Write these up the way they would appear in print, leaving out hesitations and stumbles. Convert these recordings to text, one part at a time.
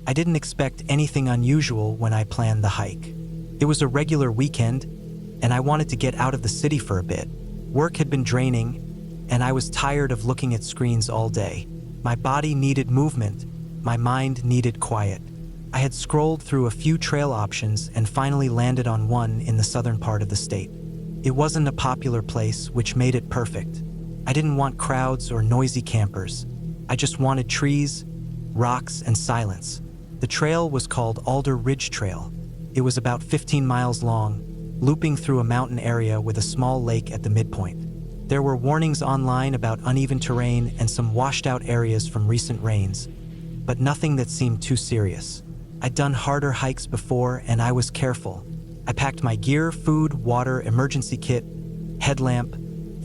I didn't expect anything unusual when I planned the hike. It was a regular weekend, and I wanted to get out of the city for a bit. Work had been draining, and I was tired of looking at screens all day. My body needed movement, my mind needed quiet. I had scrolled through a few trail options and finally landed on one in the southern part of the state. It wasn't a popular place, which made it perfect. I didn't want crowds or noisy campers. I just wanted trees, rocks, and silence. The trail was called Alder Ridge Trail. It was about 15 miles long, looping through a mountain area with a small lake at the midpoint. There were warnings online about uneven terrain and some washed-out areas from recent rains, but nothing that seemed too serious. I'd done harder hikes before, and I was careful. I packed my gear, food, water, emergency kit, headlamp,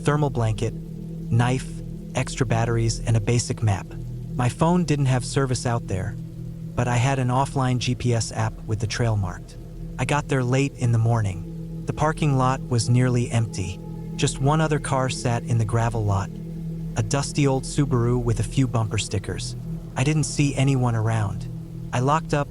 thermal blanket, knife, extra batteries, and a basic map. My phone didn't have service out there, but I had an offline GPS app with the trail marked. I got there late in the morning. The parking lot was nearly empty. Just one other car sat in the gravel lot, a dusty old Subaru with a few bumper stickers. I didn't see anyone around. I locked up,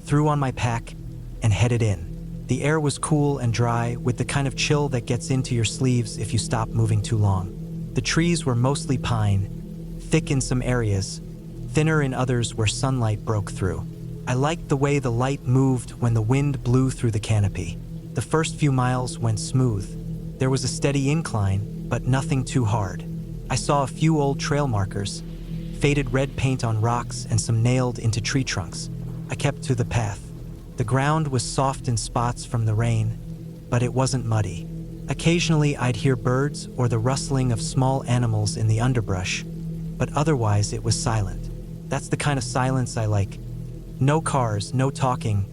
threw on my pack, and headed in. The air was cool and dry, with the kind of chill that gets into your sleeves if you stop moving too long. The trees were mostly pine, thick in some areas, thinner in others where sunlight broke through. I liked the way the light moved when the wind blew through the canopy. The first few miles went smooth. There was a steady incline, but nothing too hard. I saw a few old trail markers, faded red paint on rocks, and some nailed into tree trunks. I kept to the path. The ground was soft in spots from the rain, but it wasn't muddy. Occasionally I'd hear birds or the rustling of small animals in the underbrush, but otherwise it was silent. That's the kind of silence I like. No cars, no talking,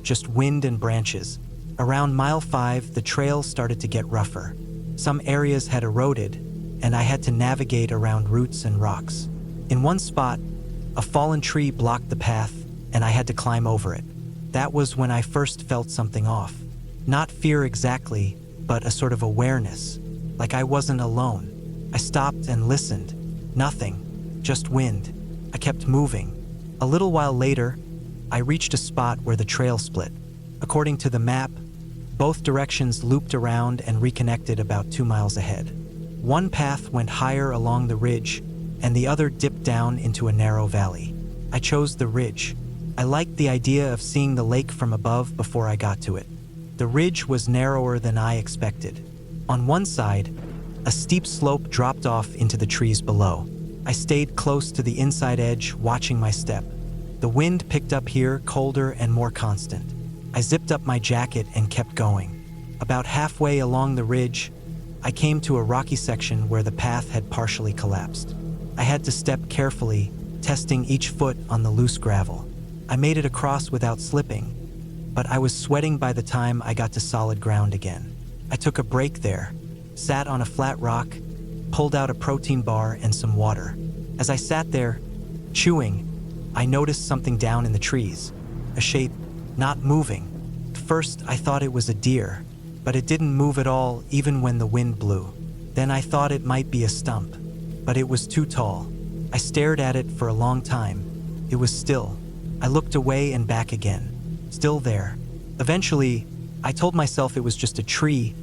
just wind and branches. Around mile 5, the trail started to get rougher. Some areas had eroded, and I had to navigate around roots and rocks. In one spot, a fallen tree blocked the path, and I had to climb over it. That was when I first felt something off. Not fear exactly, but a sort of awareness, like I wasn't alone. I stopped and listened. Nothing, just wind. I kept moving. A little while later, I reached a spot where the trail split. According to the map, both directions looped around and reconnected about 2 miles ahead. One path went higher along the ridge, and the other dipped down into a narrow valley. I chose the ridge. I liked the idea of seeing the lake from above before I got to it. The ridge was narrower than I expected. On one side, a steep slope dropped off into the trees below. I stayed close to the inside edge, watching my step. The wind picked up here, colder and more constant. I zipped up my jacket and kept going. About halfway along the ridge, I came to a rocky section where the path had partially collapsed. I had to step carefully, testing each foot on the loose gravel. I made it across without slipping, but I was sweating by the time I got to solid ground again. I took a break there, sat on a flat rock, pulled out a protein bar and some water. As I sat there, chewing, I noticed something down in the trees, a shape not moving. At first, I thought it was a deer, but it didn't move at all even when the wind blew. Then I thought it might be a stump, but it was too tall. I stared at it for a long time. It was still. I looked away and back again. Still there. Eventually, I told myself it was just a tree,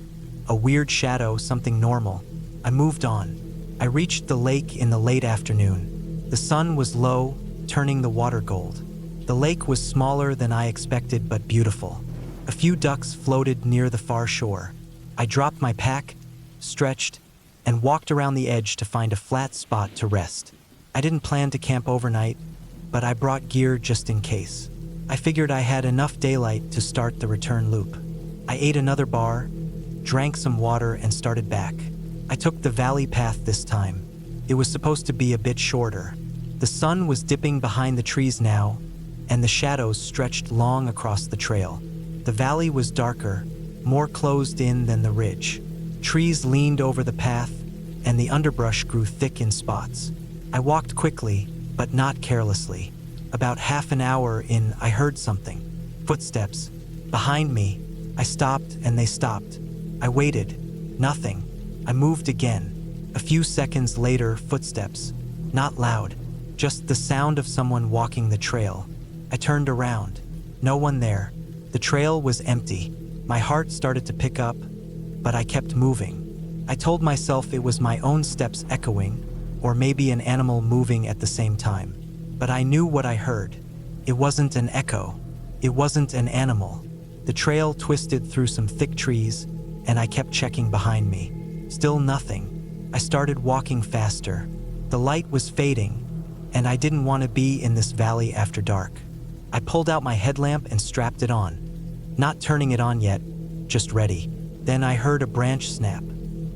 a weird shadow, something normal. I moved on. I reached the lake in the late afternoon. The sun was low, turning the water gold. The lake was smaller than I expected, but beautiful. A few ducks floated near the far shore. I dropped my pack, stretched, and walked around the edge to find a flat spot to rest. I didn't plan to camp overnight, but I brought gear just in case. I figured I had enough daylight to start the return loop. I ate another bar, drank some water, and started back. I took the valley path this time. It was supposed to be a bit shorter. The sun was dipping behind the trees now, and the shadows stretched long across the trail. The valley was darker, more closed in than the ridge. Trees leaned over the path, and the underbrush grew thick in spots. I walked quickly, but not carelessly. About half an hour in, I heard something. Footsteps. Behind me. I stopped, and they stopped. I waited. Nothing. I moved again. A few seconds later, footsteps. Not loud. Just the sound of someone walking the trail. I I turned around. No one there. The trail was empty. My heart started to pick up, but I kept moving. I told myself it was my own steps echoing, or maybe an animal moving at the same time. But I knew what I heard. It wasn't an echo. It wasn't an animal. The trail twisted through some thick trees, and I kept checking behind me. Still nothing. I started walking faster. The light was fading, and I didn't want to be in this valley after dark. I pulled out my headlamp and strapped it on. Not turning it on yet, just ready. Then I heard a branch snap.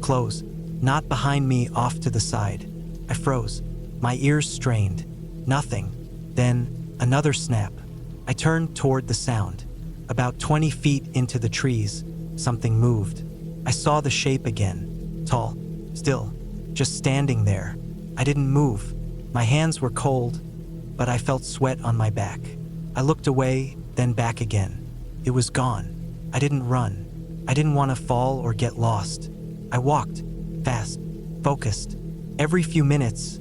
Close. Not behind me, off to the side. I froze. My ears strained. Nothing. Then, another snap. I turned toward the sound. About 20 feet into the trees, something moved. I saw the shape again. Tall. Still. Just standing there. I didn't move. My hands were cold, but I felt sweat on my back. I looked away, then back again. It was gone. I didn't run. I didn't want to fall or get lost. I walked, fast, focused. Every few minutes,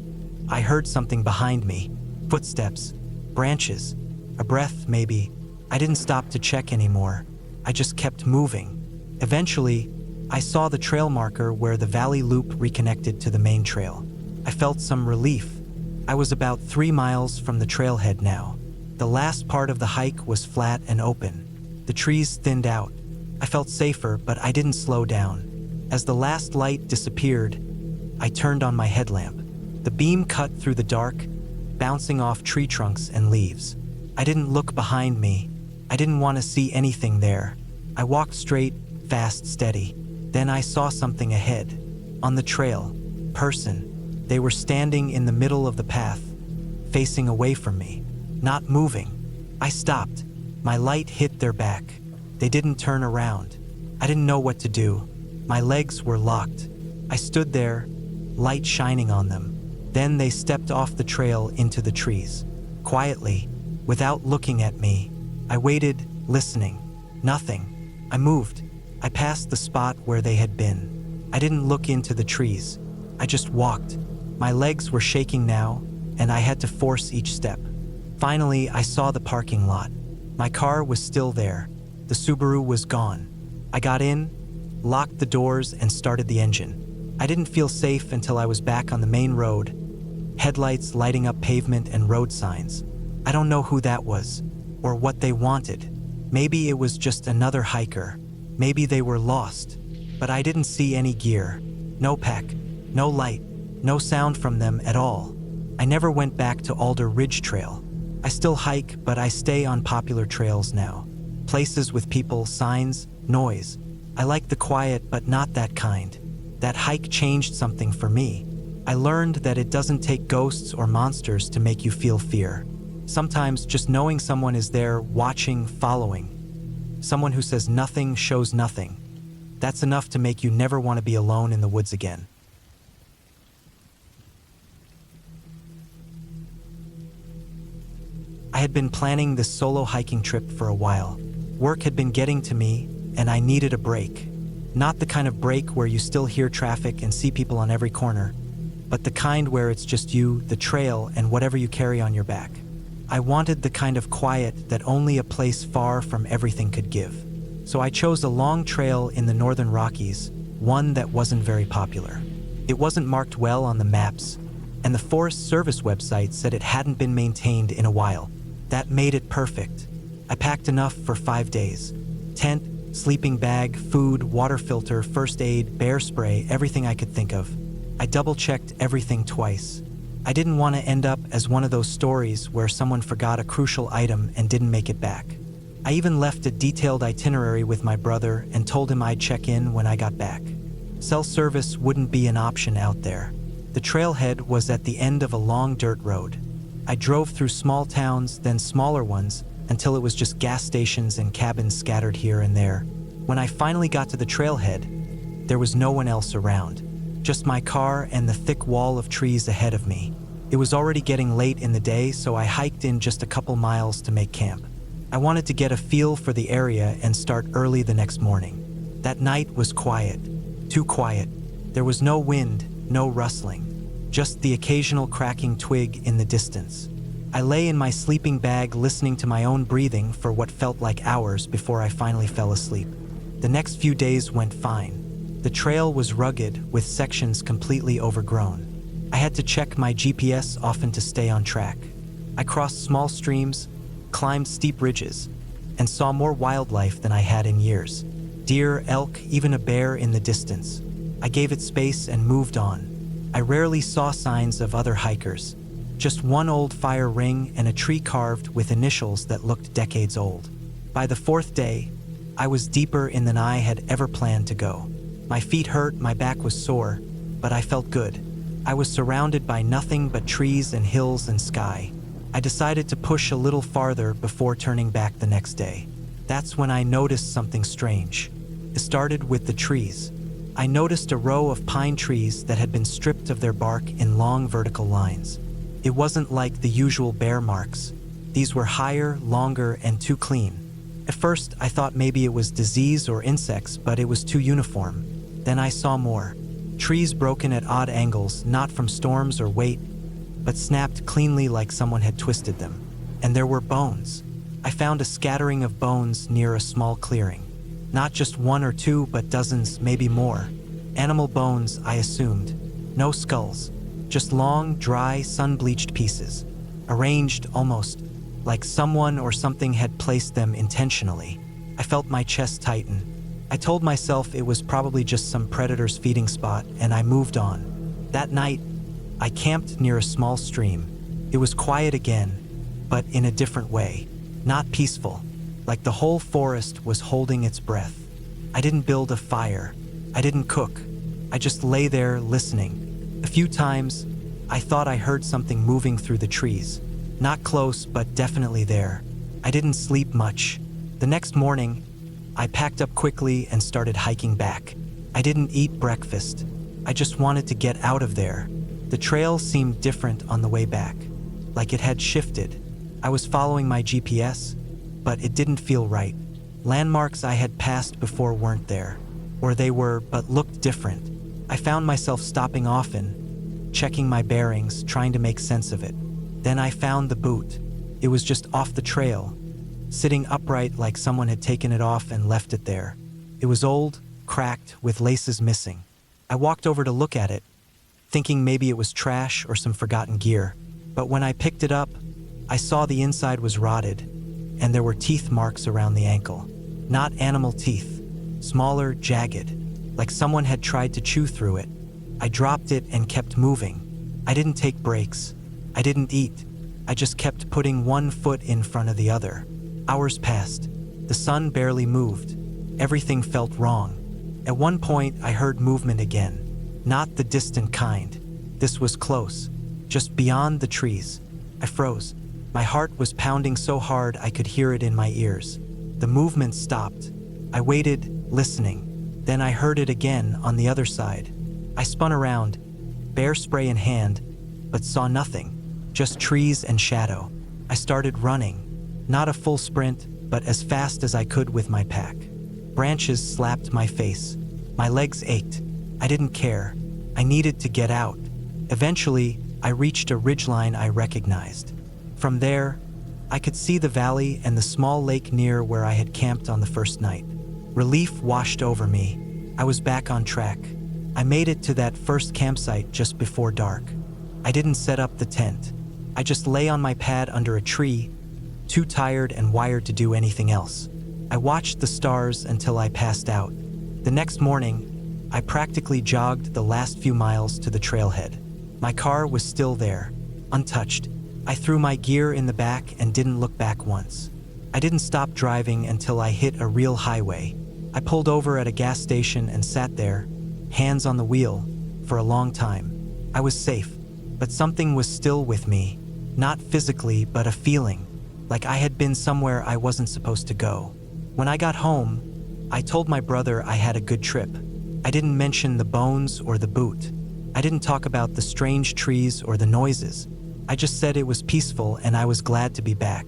I heard something behind me. Footsteps, branches, a breath maybe. I didn't stop to check anymore. I just kept moving. Eventually, I saw the trail marker where the valley loop reconnected to the main trail. I felt some relief. I was about 3 miles from the trailhead now. The last part of the hike was flat and open. The trees thinned out. I felt safer, but I didn't slow down. As the last light disappeared, I turned on my headlamp. The beam cut through the dark, bouncing off tree trunks and leaves. I didn't look behind me. I didn't want to see anything there. I walked straight, fast, steady. Then I saw something ahead. On the trail. Person. They were standing in the middle of the path, facing away from me, not moving. I stopped. My light hit their back. They didn't turn around. I didn't know what to do. My legs were locked. I stood there, light shining on them. Then they stepped off the trail into the trees. Quietly, without looking at me, I waited, listening. Nothing. I moved. I passed the spot where they had been. I didn't look into the trees. I just walked. My legs were shaking now, and I had to force each step. Finally, I saw the parking lot. My car was still there. The Subaru was gone. I got in, locked the doors, and started the engine. I didn't feel safe until I was back on the main road, headlights lighting up pavement and road signs. I don't know who that was, or what they wanted. Maybe it was just another hiker. Maybe they were lost. But I didn't see any gear. No pack, no light, no sound from them at all. I never went back to Alder Ridge Trail. I still hike, but I stay on popular trails now. Places with people, signs, noise. I like the quiet, but not that kind. That hike changed something for me. I learned that it doesn't take ghosts or monsters to make you feel fear. Sometimes just knowing someone is there, watching, following. Someone who says nothing shows nothing. That's enough to make you never want to be alone in the woods again. I had been planning this solo hiking trip for a while. Work had been getting to me, and I needed a break. Not the kind of break where you still hear traffic and see people on every corner, but the kind where it's just you, the trail, and whatever you carry on your back. I wanted the kind of quiet that only a place far from everything could give. So I chose a long trail in the northern Rockies, one that wasn't very popular. It wasn't marked well on the maps, and the Forest Service website said it hadn't been maintained in a while. That made it perfect. I packed enough for 5 days. Tent, sleeping bag, food, water filter, first aid, bear spray, everything I could think of. I double-checked everything twice. I didn't want to end up as one of those stories where someone forgot a crucial item and didn't make it back. I even left a detailed itinerary with my brother and told him I'd check in when I got back. Cell service wouldn't be an option out there. The trailhead was at the end of a long dirt road. I drove through small towns, then smaller ones, until it was just gas stations and cabins scattered here and there. When I finally got to the trailhead, there was no one else around. Just my car and the thick wall of trees ahead of me. It was already getting late in the day, so I hiked in just a couple miles to make camp. I wanted to get a feel for the area and start early the next morning. That night was quiet. Too quiet. There was no wind, no rustling. Just the occasional cracking twig in the distance. I lay in my sleeping bag listening to my own breathing for what felt like hours before I finally fell asleep. The next few days went fine. The trail was rugged, with sections completely overgrown. I had to check my GPS often to stay on track. I crossed small streams, climbed steep ridges, and saw more wildlife than I had in years. Deer, elk, even a bear in the distance. I gave it space and moved on. I rarely saw signs of other hikers. Just one old fire ring and a tree carved with initials that looked decades old. By the fourth day, I was deeper in than I had ever planned to go. My feet hurt, my back was sore, but I felt good. I was surrounded by nothing but trees and hills and sky. I decided to push a little farther before turning back the next day. That's when I noticed something strange. It started with the trees. I noticed a row of pine trees that had been stripped of their bark in long vertical lines. It wasn't like the usual bear marks. These were higher, longer, and too clean. At first, I thought maybe it was disease or insects, but it was too uniform. Then I saw more. Trees broken at odd angles, not from storms or weight, but snapped cleanly like someone had twisted them. And there were bones. I found a scattering of bones near a small clearing. Not just one or two, but dozens, maybe more. Animal bones, I assumed. No skulls. Just long, dry, sun-bleached pieces. Arranged almost like someone or something had placed them intentionally. I felt my chest tighten. I told myself it was probably just some predator's feeding spot, and I moved on. That night, I camped near a small stream. It was quiet again, but in a different way. Not peaceful, like the whole forest was holding its breath. I didn't build a fire. I didn't cook. I just lay there listening. A few times, I thought I heard something moving through the trees. Not close, but definitely there. I didn't sleep much. The next morning, I packed up quickly and started hiking back. I didn't eat breakfast. I just wanted to get out of there. The trail seemed different on the way back, like it had shifted. I was following my GPS, but it didn't feel right. Landmarks I had passed before weren't there, or they were, but looked different. I found myself stopping often, checking my bearings, trying to make sense of it. Then I found the boot. It was just off the trail, sitting upright like someone had taken it off and left it there. It was old, cracked, with laces missing. I walked over to look at it, thinking maybe it was trash or some forgotten gear. But when I picked it up, I saw the inside was rotted, and there were teeth marks around the ankle. Not animal teeth, smaller, jagged, like someone had tried to chew through it. I dropped it and kept moving. I didn't take breaks. I didn't eat. I just kept putting one foot in front of the other. Hours passed. The sun barely moved. Everything felt wrong. At one point, I heard movement again. Not the distant kind. This was close, just beyond the trees. I froze. My heart was pounding so hard I could hear it in my ears. The movement stopped. I waited, listening. Then I heard it again on the other side. I spun around, bear spray in hand, but saw nothing. Just trees and shadow. I started running. Not a full sprint, but as fast as I could with my pack. Branches slapped my face. My legs ached. I didn't care. I needed to get out. Eventually, I reached a ridgeline I recognized. From there, I could see the valley and the small lake near where I had camped on the first night. Relief washed over me. I was back on track. I made it to that first campsite just before dark. I didn't set up the tent. I just lay on my pad under a tree, too tired and wired to do anything else. I watched the stars until I passed out. The next morning, I practically jogged the last few miles to the trailhead. My car was still there, untouched. I threw my gear in the back and didn't look back once. I didn't stop driving until I hit a real highway. I pulled over at a gas station and sat there, hands on the wheel, for a long time. I was safe, but something was still with me. Not physically, but a feeling, like I had been somewhere I wasn't supposed to go. When I got home, I told my brother I had a good trip. I didn't mention the bones or the boot. I didn't talk about the strange trees or the noises. I just said it was peaceful and I was glad to be back.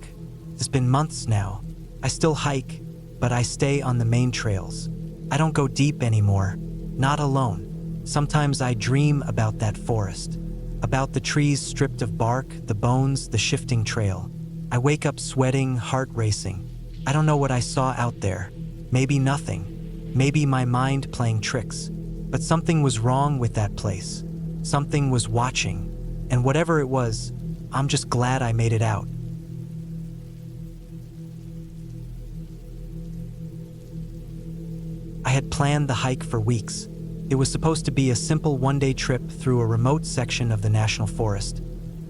It's been months now. I still hike, but I stay on the main trails. I don't go deep anymore, not alone. Sometimes I dream about that forest. about the trees stripped of bark, the bones, the shifting trail. I wake up sweating, heart racing. I don't know what I saw out there. Maybe nothing. Maybe my mind playing tricks. But something was wrong with that place. Something was watching. And whatever it was, I'm just glad I made it out. I had planned the hike for weeks. It was supposed to be a simple one-day trip through a remote section of the national forest,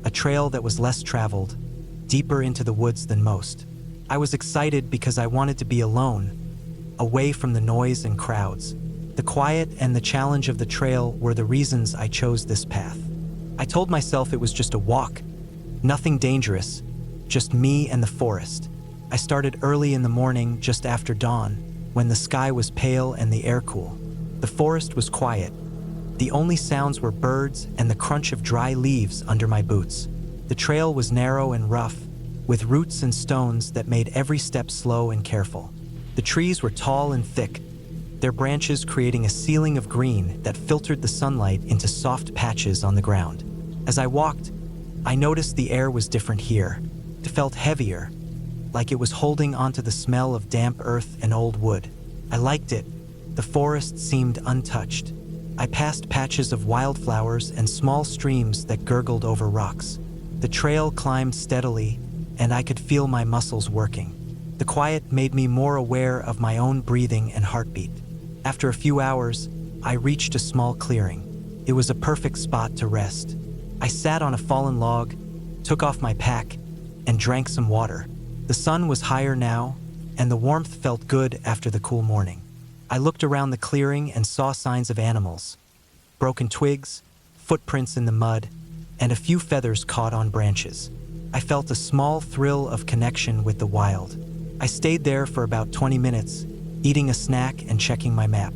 a trail that was less traveled, deeper into the woods than most. I was excited because I wanted to be alone, away from the noise and crowds. The quiet and the challenge of the trail were the reasons I chose this path. I told myself it was just a walk, nothing dangerous, just me and the forest. I started early in the morning, just after dawn, when the sky was pale and the air cool. The forest was quiet. The only sounds were birds and the crunch of dry leaves under my boots. The trail was narrow and rough, with roots and stones that made every step slow and careful. The trees were tall and thick, their branches creating a ceiling of green that filtered the sunlight into soft patches on the ground. As I walked, I noticed the air was different here. It felt heavier, like it was holding onto the smell of damp earth and old wood. I liked it. The forest seemed untouched. I passed patches of wildflowers and small streams that gurgled over rocks. The trail climbed steadily, and I could feel my muscles working. The quiet made me more aware of my own breathing and heartbeat. After a few hours, I reached a small clearing. It was a perfect spot to rest. I sat on a fallen log, took off my pack, and drank some water. The sun was higher now, and the warmth felt good after the cool morning. I looked around the clearing and saw signs of animals. Broken twigs, footprints in the mud, and a few feathers caught on branches. I felt a small thrill of connection with the wild. I stayed there for about 20 minutes, eating a snack and checking my map.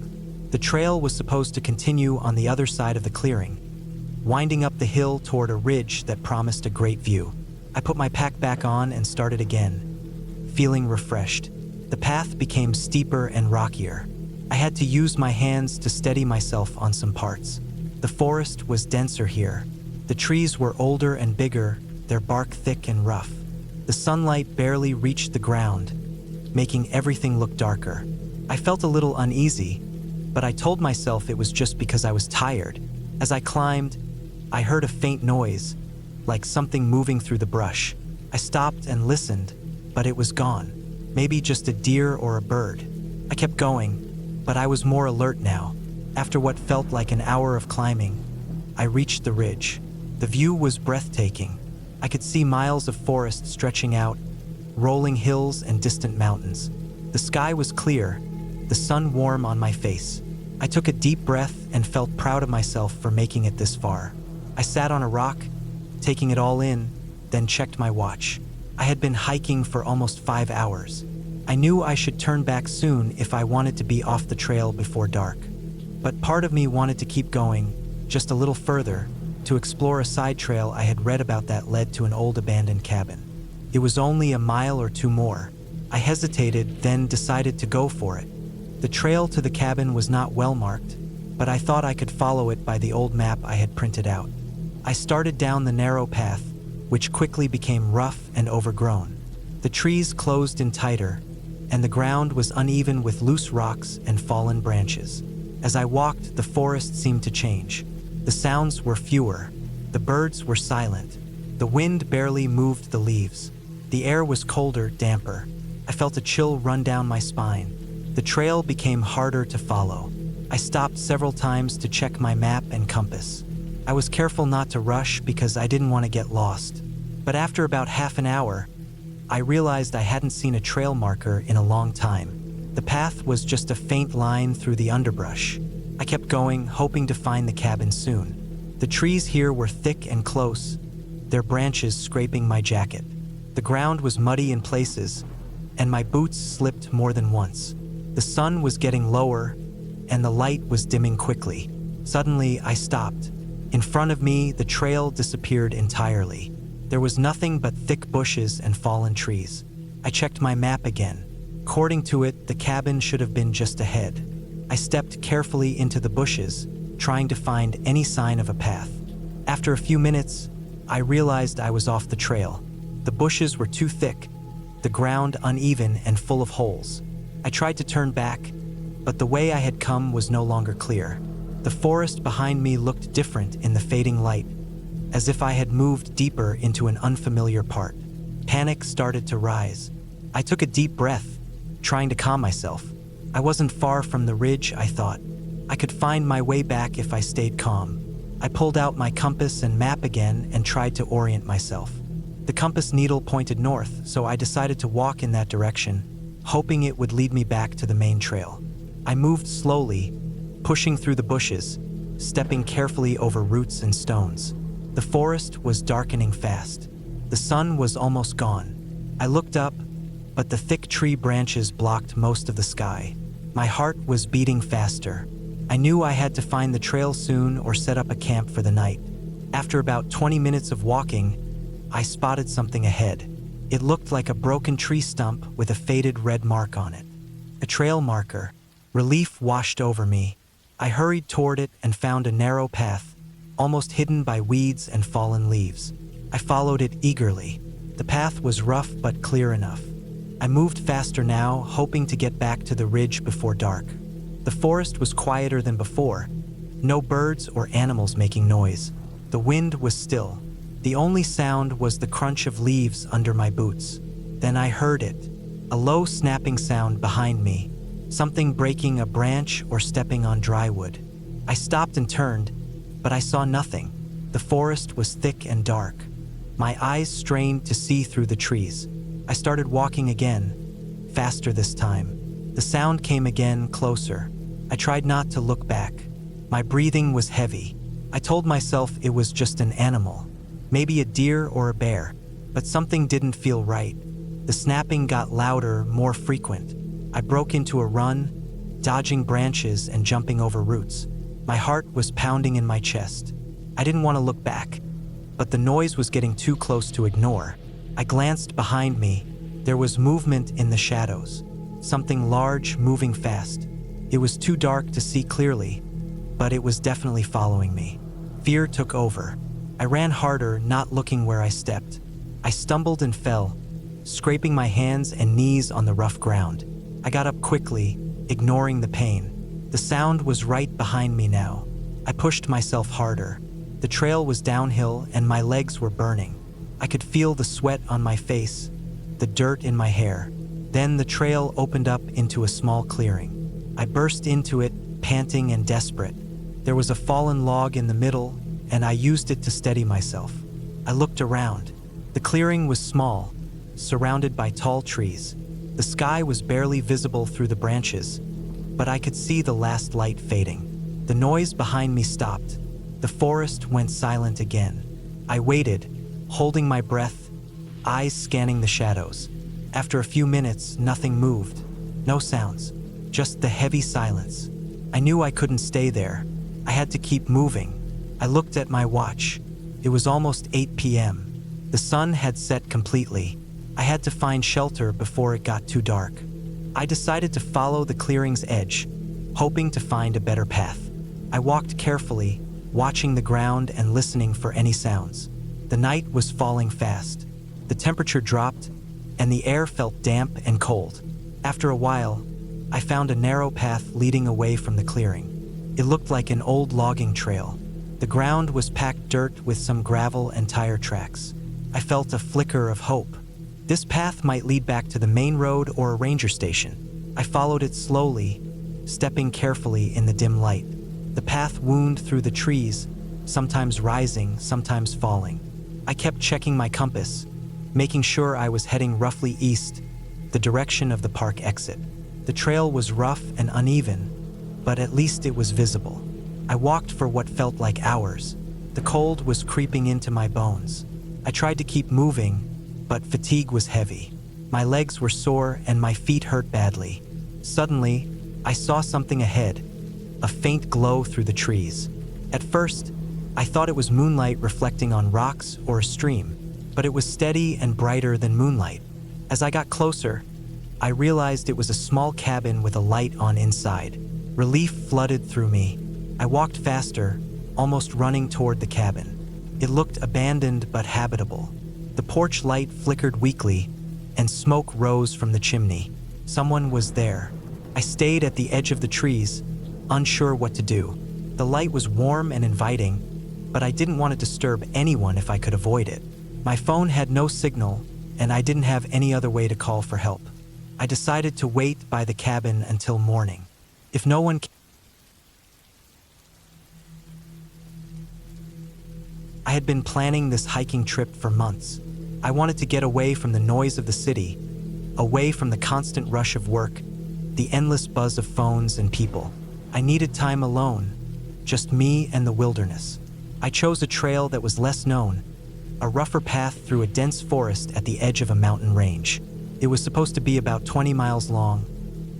The trail was supposed to continue on the other side of the clearing, winding up the hill toward a ridge that promised a great view. I put my pack back on and started again, feeling refreshed. The path became steeper and rockier. I had to use my hands to steady myself on some parts. The forest was denser here. The trees were older and bigger, their bark thick and rough. The sunlight barely reached the ground, making everything look darker. I felt a little uneasy, but I told myself it was just because I was tired. As I climbed, I heard a faint noise, like something moving through the brush. I stopped and listened, but it was gone. Maybe just a deer or a bird. I kept going, but I was more alert now. After what felt like an hour of climbing, I reached the ridge. The view was breathtaking. I could see miles of forest stretching out, rolling hills and distant mountains. The sky was clear, the sun warm on my face. I took a deep breath and felt proud of myself for making it this far. I sat on a rock, taking it all in, then checked my watch. I had been hiking for almost 5 hours. I knew I should turn back soon if I wanted to be off the trail before dark. But part of me wanted to keep going, just a little further, to explore a side trail I had read about that led to an old abandoned cabin. It was only a mile or two more. I hesitated, then decided to go for it. The trail to the cabin was not well marked, but I thought I could follow it by the old map I had printed out. I started down the narrow path, which quickly became rough and overgrown. The trees closed in tighter, and the ground was uneven with loose rocks and fallen branches. As I walked, the forest seemed to change. The sounds were fewer. The birds were silent. The wind barely moved the leaves. The air was colder, damper. I felt a chill run down my spine. The trail became harder to follow. I stopped several times to check my map and compass. I was careful not to rush because I didn't want to get lost. But after about half an hour, I realized I hadn't seen a trail marker in a long time. The path was just a faint line through the underbrush. I kept going, hoping to find the cabin soon. The trees here were thick and close, their branches scraping my jacket. The ground was muddy in places, and my boots slipped more than once. The sun was getting lower, and the light was dimming quickly. Suddenly, I stopped. In front of me, the trail disappeared entirely. There was nothing but thick bushes and fallen trees. I checked my map again. According to it, the cabin should have been just ahead. I stepped carefully into the bushes, trying to find any sign of a path. After a few minutes, I realized I was off the trail. The bushes were too thick, the ground uneven and full of holes. I tried to turn back, but the way I had come was no longer clear. The forest behind me looked different in the fading light, as if I had moved deeper into an unfamiliar part. Panic started to rise. I took a deep breath, trying to calm myself. I wasn't far from the ridge, I thought. I could find my way back if I stayed calm. I pulled out my compass and map again and tried to orient myself. The compass needle pointed north, so I decided to walk in that direction, hoping it would lead me back to the main trail. I moved slowly, pushing through the bushes, stepping carefully over roots and stones. The forest was darkening fast. The sun was almost gone. I looked up, but the thick tree branches blocked most of the sky. My heart was beating faster. I knew I had to find the trail soon or set up a camp for the night. After about 20 minutes of walking, I spotted something ahead. It looked like a broken tree stump with a faded red mark on it. A trail marker. Relief washed over me. I hurried toward it and found a narrow path, almost hidden by weeds and fallen leaves. I followed it eagerly. The path was rough but clear enough. I moved faster now, hoping to get back to the ridge before dark. The forest was quieter than before. No birds or animals making noise. The wind was still. The only sound was the crunch of leaves under my boots. Then I heard it, a low snapping sound behind me, something breaking a branch or stepping on dry wood. I stopped and turned, but I saw nothing. The forest was thick and dark. My eyes strained to see through the trees. I started walking again, faster this time. The sound came again, closer. I tried not to look back. My breathing was heavy. I told myself it was just an animal, maybe a deer or a bear, but something didn't feel right. The snapping got louder, more frequent. I broke into a run, dodging branches and jumping over roots. My heart was pounding in my chest. I didn't want to look back, but the noise was getting too close to ignore. I glanced behind me. There was movement in the shadows, something large moving fast. It was too dark to see clearly, but it was definitely following me. Fear took over. I ran harder, not looking where I stepped. I stumbled and fell, scraping my hands and knees on the rough ground. I got up quickly, ignoring the pain. The sound was right behind me now. I pushed myself harder. The trail was downhill and my legs were burning. I could feel the sweat on my face, the dirt in my hair. Then the trail opened up into a small clearing. I burst into it, panting and desperate. There was a fallen log in the middle, and I used it to steady myself. I looked around. The clearing was small, surrounded by tall trees. The sky was barely visible through the branches, but I could see the last light fading. The noise behind me stopped. The forest went silent again. I waited, holding my breath, eyes scanning the shadows. After a few minutes, nothing moved. No sounds, just the heavy silence. I knew I couldn't stay there. I had to keep moving. I looked at my watch. It was almost 8 p.m. The sun had set completely. I had to find shelter before it got too dark. I decided to follow the clearing's edge, hoping to find a better path. I walked carefully, watching the ground and listening for any sounds. The night was falling fast. The temperature dropped, and the air felt damp and cold. After a while, I found a narrow path leading away from the clearing. It looked like an old logging trail. The ground was packed dirt with some gravel and tire tracks. I felt a flicker of hope. This path might lead back to the main road or a ranger station. I followed it slowly, stepping carefully in the dim light. The path wound through the trees, sometimes rising, sometimes falling. I kept checking my compass, making sure I was heading roughly east, the direction of the park exit. The trail was rough and uneven, but at least it was visible. I walked for what felt like hours. The cold was creeping into my bones. I tried to keep moving, but fatigue was heavy. My legs were sore and my feet hurt badly. Suddenly, I saw something ahead, a faint glow through the trees. At first, I thought it was moonlight reflecting on rocks or a stream, but it was steady and brighter than moonlight. As I got closer, I realized it was a small cabin with a light on inside. Relief flooded through me. I walked faster, almost running toward the cabin. It looked abandoned but habitable. The porch light flickered weakly, and smoke rose from the chimney. Someone was there. I stayed at the edge of the trees, unsure what to do. The light was warm and inviting, but I didn't want to disturb anyone if I could avoid it. My phone had no signal, and I didn't have any other way to call for help. I decided to wait by the cabin until morning. If no one came, I had been planning this hiking trip for months. I wanted to get away from the noise of the city, away from the constant rush of work, the endless buzz of phones and people. I needed time alone, just me and the wilderness. I chose a trail that was less known, a rougher path through a dense forest at the edge of a mountain range. It was supposed to be about 20 miles long,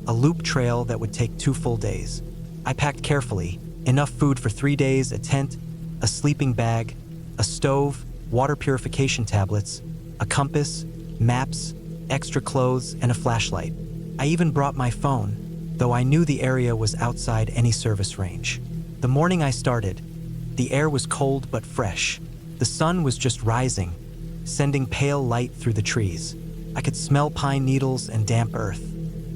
a loop trail that would take 2 full days. I packed carefully, enough food for 3 days, a tent, a sleeping bag, a stove, water purification tablets, a compass, maps, extra clothes, and a flashlight. I even brought my phone, though I knew the area was outside any service range. The morning I started, the air was cold but fresh. The sun was just rising, sending pale light through the trees. I could smell pine needles and damp earth.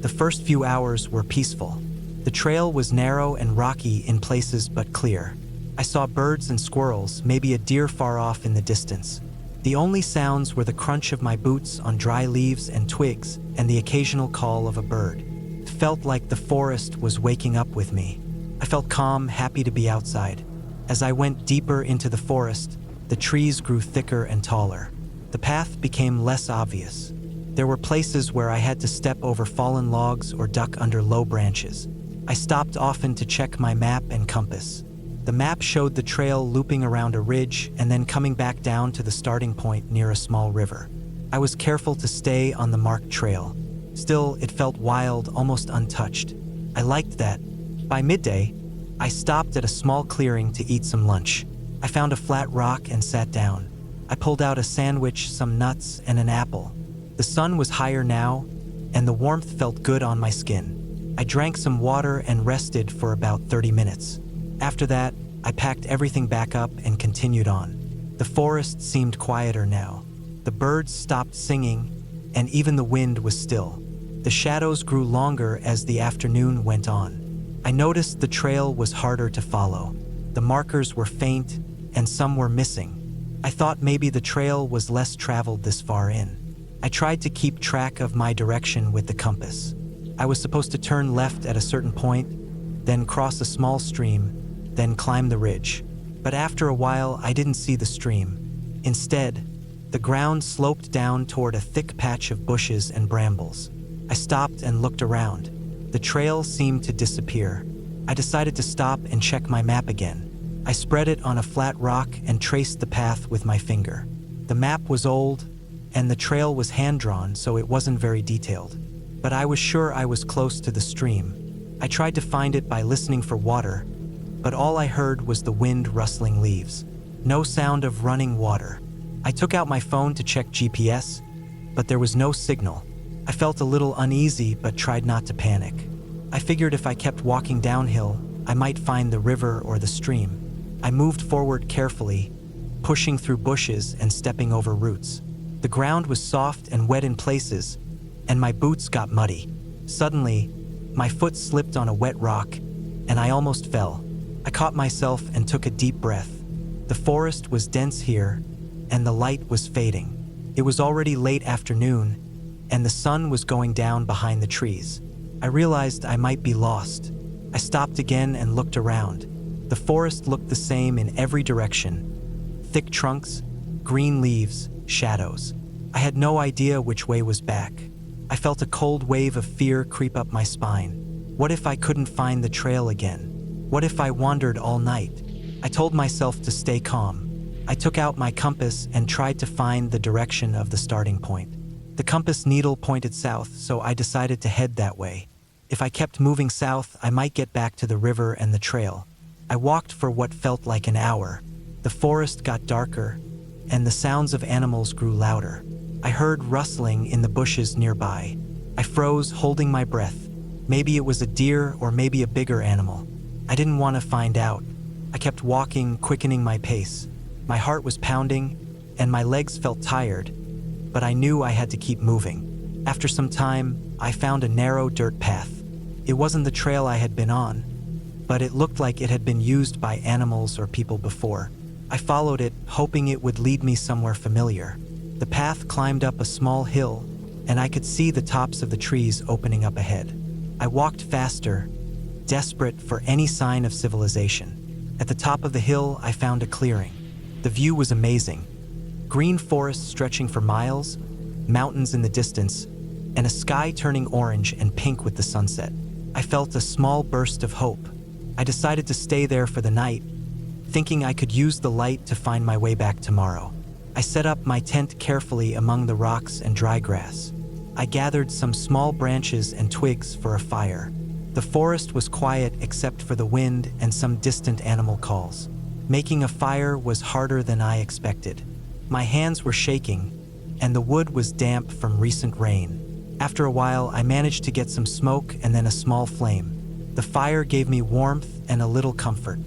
The first few hours were peaceful. The trail was narrow and rocky in places but clear. I saw birds and squirrels, maybe a deer far off in the distance. The only sounds were the crunch of my boots on dry leaves and twigs and the occasional call of a bird. It felt like the forest was waking up with me. I felt calm, happy to be outside. As I went deeper into the forest, the trees grew thicker and taller. The path became less obvious. There were places where I had to step over fallen logs or duck under low branches. I stopped often to check my map and compass. The map showed the trail looping around a ridge and then coming back down to the starting point near a small river. I was careful to stay on the marked trail. Still, it felt wild, almost untouched. I liked that. By midday, I stopped at a small clearing to eat some lunch. I found a flat rock and sat down. I pulled out a sandwich, some nuts, and an apple. The sun was higher now, and the warmth felt good on my skin. I drank some water and rested for about 30 minutes. After that, I packed everything back up and continued on. The forest seemed quieter now. The birds stopped singing, and even the wind was still. The shadows grew longer as the afternoon went on. I noticed the trail was harder to follow. The markers were faint, and some were missing. I thought maybe the trail was less traveled this far in. I tried to keep track of my direction with the compass. I was supposed to turn left at a certain point, then cross a small stream, then climb the ridge. But after a while, I didn't see the stream. Instead, the ground sloped down toward a thick patch of bushes and brambles. I stopped and looked around. The trail seemed to disappear. I decided to stop and check my map again. I spread it on a flat rock and traced the path with my finger. The map was old, and the trail was hand-drawn, so it wasn't very detailed. But I was sure I was close to the stream. I tried to find it by listening for water, but all I heard was the wind rustling leaves. No sound of running water. I took out my phone to check GPS, but there was no signal. I felt a little uneasy but tried not to panic. I figured if I kept walking downhill, I might find the river or the stream. I moved forward carefully, pushing through bushes and stepping over roots. The ground was soft and wet in places, and my boots got muddy. Suddenly, my foot slipped on a wet rock, and I almost fell. I caught myself and took a deep breath. The forest was dense here, and the light was fading. It was already late afternoon, and the sun was going down behind the trees. I realized I might be lost. I stopped again and looked around. The forest looked the same in every direction. Thick trunks, green leaves, shadows. I had no idea which way was back. I felt a cold wave of fear creep up my spine. What if I couldn't find the trail again? What if I wandered all night? I told myself to stay calm. I took out my compass and tried to find the direction of the starting point. The compass needle pointed south, so I decided to head that way. If I kept moving south, I might get back to the river and the trail. I walked for what felt like an hour. The forest got darker, and the sounds of animals grew louder. I heard rustling in the bushes nearby. I froze, holding my breath. Maybe it was a deer or maybe a bigger animal. I didn't want to find out. I kept walking, quickening my pace. My heart was pounding, and my legs felt tired, but I knew I had to keep moving. After some time, I found a narrow dirt path. It wasn't the trail I had been on, but it looked like it had been used by animals or people before. I followed it, hoping it would lead me somewhere familiar. The path climbed up a small hill, and I could see the tops of the trees opening up ahead. I walked faster, desperate for any sign of civilization. At the top of the hill, I found a clearing. The view was amazing. Green forests stretching for miles, mountains in the distance, and a sky turning orange and pink with the sunset. I felt a small burst of hope. I decided to stay there for the night, thinking I could use the light to find my way back tomorrow. I set up my tent carefully among the rocks and dry grass. I gathered some small branches and twigs for a fire. The forest was quiet except for the wind and some distant animal calls. Making a fire was harder than I expected. My hands were shaking, and the wood was damp from recent rain. After a while, I managed to get some smoke and then a small flame. The fire gave me warmth and a little comfort.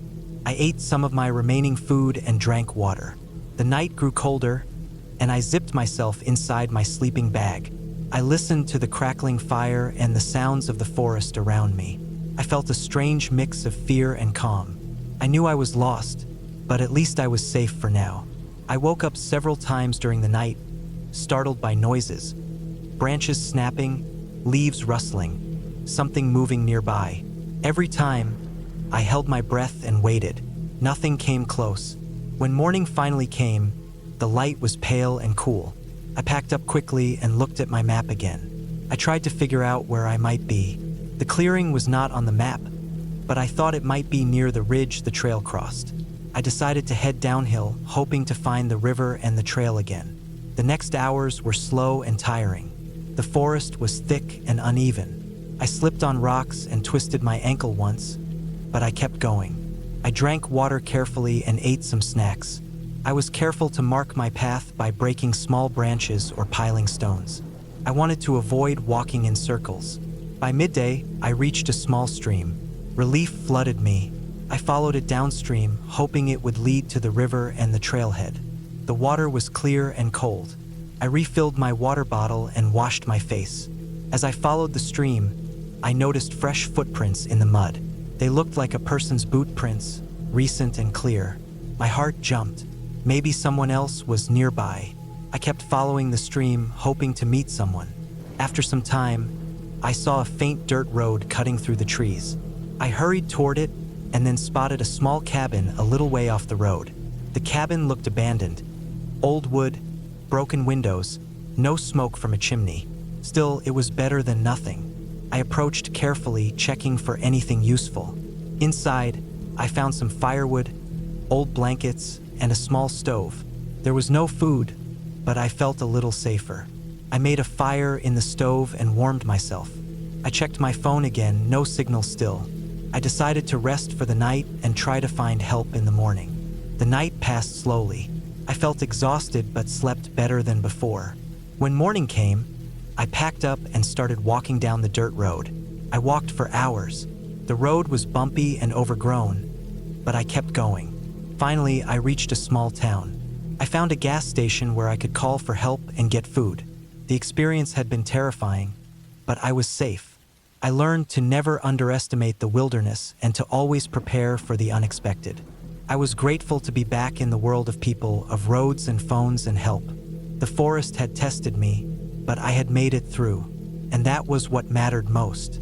I ate some of my remaining food and drank water. The night grew colder, and I zipped myself inside my sleeping bag. I listened to the crackling fire and the sounds of the forest around me. I felt a strange mix of fear and calm. I knew I was lost, but at least I was safe for now. I woke up several times during the night, startled by noises. Branches snapping, leaves rustling, something moving nearby. Every time, I held my breath and waited. Nothing came close. When morning finally came, the light was pale and cool. I packed up quickly and looked at my map again. I tried to figure out where I might be. The clearing was not on the map, but I thought it might be near the ridge the trail crossed. I decided to head downhill, hoping to find the river and the trail again. The next hours were slow and tiring. The forest was thick and uneven. I slipped on rocks and twisted my ankle once, but I kept going. I drank water carefully and ate some snacks. I was careful to mark my path by breaking small branches or piling stones. I wanted to avoid walking in circles. By midday, I reached a small stream. Relief flooded me. I followed it downstream, hoping it would lead to the river and the trailhead. The water was clear and cold. I refilled my water bottle and washed my face. As I followed the stream, I noticed fresh footprints in the mud. They looked like a person's boot prints, recent and clear. My heart jumped. Maybe someone else was nearby. I kept following the stream, hoping to meet someone. After some time, I saw a faint dirt road cutting through the trees. I hurried toward it and then spotted a small cabin a little way off the road. The cabin looked abandoned. Old wood, broken windows, no smoke from a chimney. Still, it was better than nothing. I approached carefully, checking for anything useful. Inside, I found some firewood, old blankets, and a small stove. There was no food, but I felt a little safer. I made a fire in the stove and warmed myself. I checked my phone again, no signal still. I decided to rest for the night and try to find help in the morning. The night passed slowly. I felt exhausted but slept better than before. When morning came, I packed up and started walking down the dirt road. I walked for hours. The road was bumpy and overgrown, but I kept going. Finally, I reached a small town. I found a gas station where I could call for help and get food. The experience had been terrifying, but I was safe. I learned to never underestimate the wilderness and to always prepare for the unexpected. I was grateful to be back in the world of people, of roads and phones and help. The forest had tested me, but I had made it through, and that was what mattered most.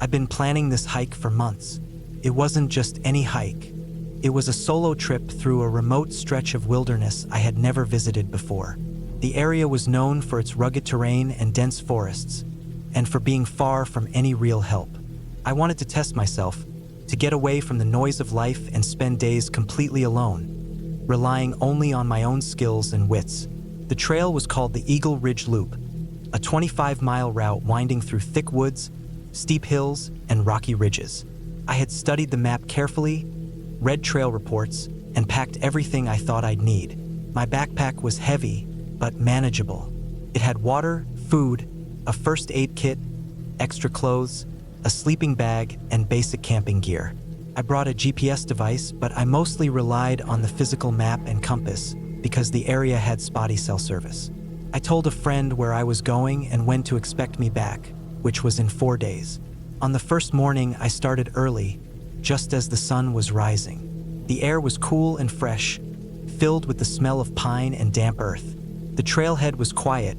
I've been planning this hike for months. It wasn't just any hike. It was a solo trip through a remote stretch of wilderness I had never visited before. The area was known for its rugged terrain and dense forests, and for being far from any real help. I wanted to test myself, to get away from the noise of life and spend days completely alone, relying only on my own skills and wits. The trail was called the Eagle Ridge Loop, a 25-mile route winding through thick woods, steep hills, and rocky ridges. I had studied the map carefully, read trail reports, and packed everything I thought I'd need. My backpack was heavy, but manageable. It had water, food, a first aid kit, extra clothes, a sleeping bag, and basic camping gear. I brought a GPS device, but I mostly relied on the physical map and compass because the area had spotty cell service. I told a friend where I was going and when to expect me back, which was in 4 days. On the first morning, I started early, just as the sun was rising. The air was cool and fresh, filled with the smell of pine and damp earth. The trailhead was quiet,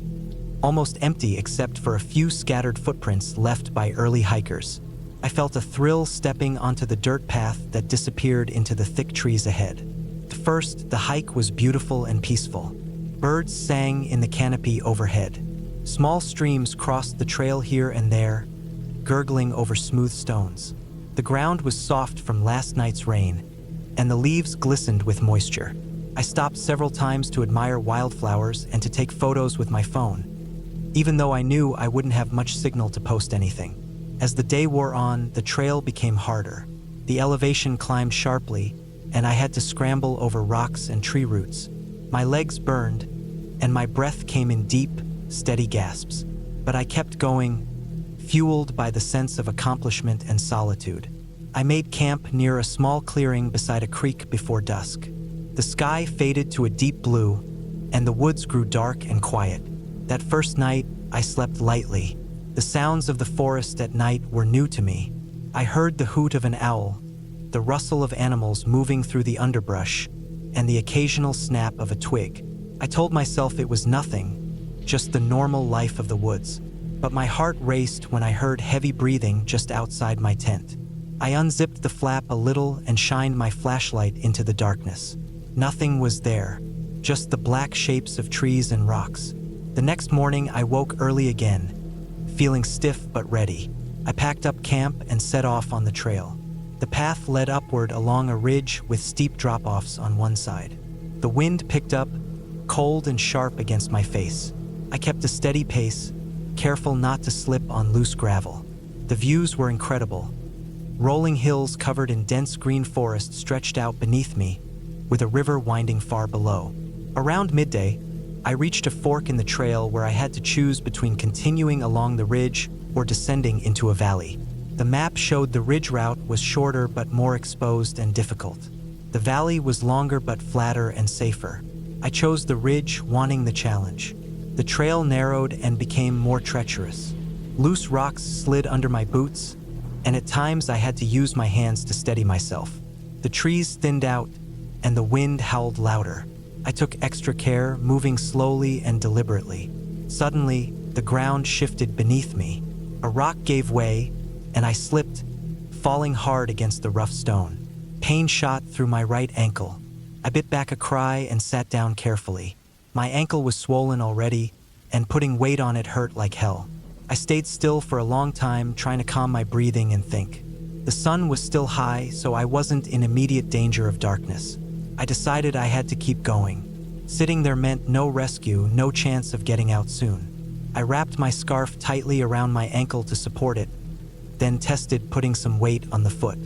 almost empty except for a few scattered footprints left by early hikers. I felt a thrill stepping onto the dirt path that disappeared into the thick trees ahead. At first, the hike was beautiful and peaceful. Birds sang in the canopy overhead. Small streams crossed the trail here and there, gurgling over smooth stones. The ground was soft from last night's rain, and the leaves glistened with moisture. I stopped several times to admire wildflowers and to take photos with my phone, even though I knew I wouldn't have much signal to post anything. As the day wore on, the trail became harder. The elevation climbed sharply, and I had to scramble over rocks and tree roots. My legs burned, and my breath came in deep, steady gasps. But I kept going, fueled by the sense of accomplishment and solitude. I made camp near a small clearing beside a creek before dusk. The sky faded to a deep blue, and the woods grew dark and quiet. That first night, I slept lightly. The sounds of the forest at night were new to me. I heard the hoot of an owl, the rustle of animals moving through the underbrush, and the occasional snap of a twig. I told myself it was nothing, just the normal life of the woods. But my heart raced when I heard heavy breathing just outside my tent. I unzipped the flap a little and shined my flashlight into the darkness. Nothing was there, just the black shapes of trees and rocks. The next morning, I woke early again, feeling stiff but ready. I packed up camp and set off on the trail. The path led upward along a ridge with steep drop-offs on one side. The wind picked up, cold and sharp against my face. I kept a steady pace, careful not to slip on loose gravel. The views were incredible. Rolling hills covered in dense green forest stretched out beneath me, with a river winding far below. Around midday, I reached a fork in the trail where I had to choose between continuing along the ridge or descending into a valley. The map showed the ridge route was shorter but more exposed and difficult. The valley was longer but flatter and safer. I chose the ridge, wanting the challenge. The trail narrowed and became more treacherous. Loose rocks slid under my boots, and at times I had to use my hands to steady myself. The trees thinned out, and the wind howled louder. I took extra care, moving slowly and deliberately. Suddenly, the ground shifted beneath me. A rock gave way, and I slipped, falling hard against the rough stone. Pain shot through my right ankle. I bit back a cry and sat down carefully. My ankle was swollen already, and putting weight on it hurt like hell. I stayed still for a long time, trying to calm my breathing and think. The sun was still high, so I wasn't in immediate danger of darkness. I decided I had to keep going. Sitting there meant no rescue, no chance of getting out soon. I wrapped my scarf tightly around my ankle to support it, then tested putting some weight on the foot.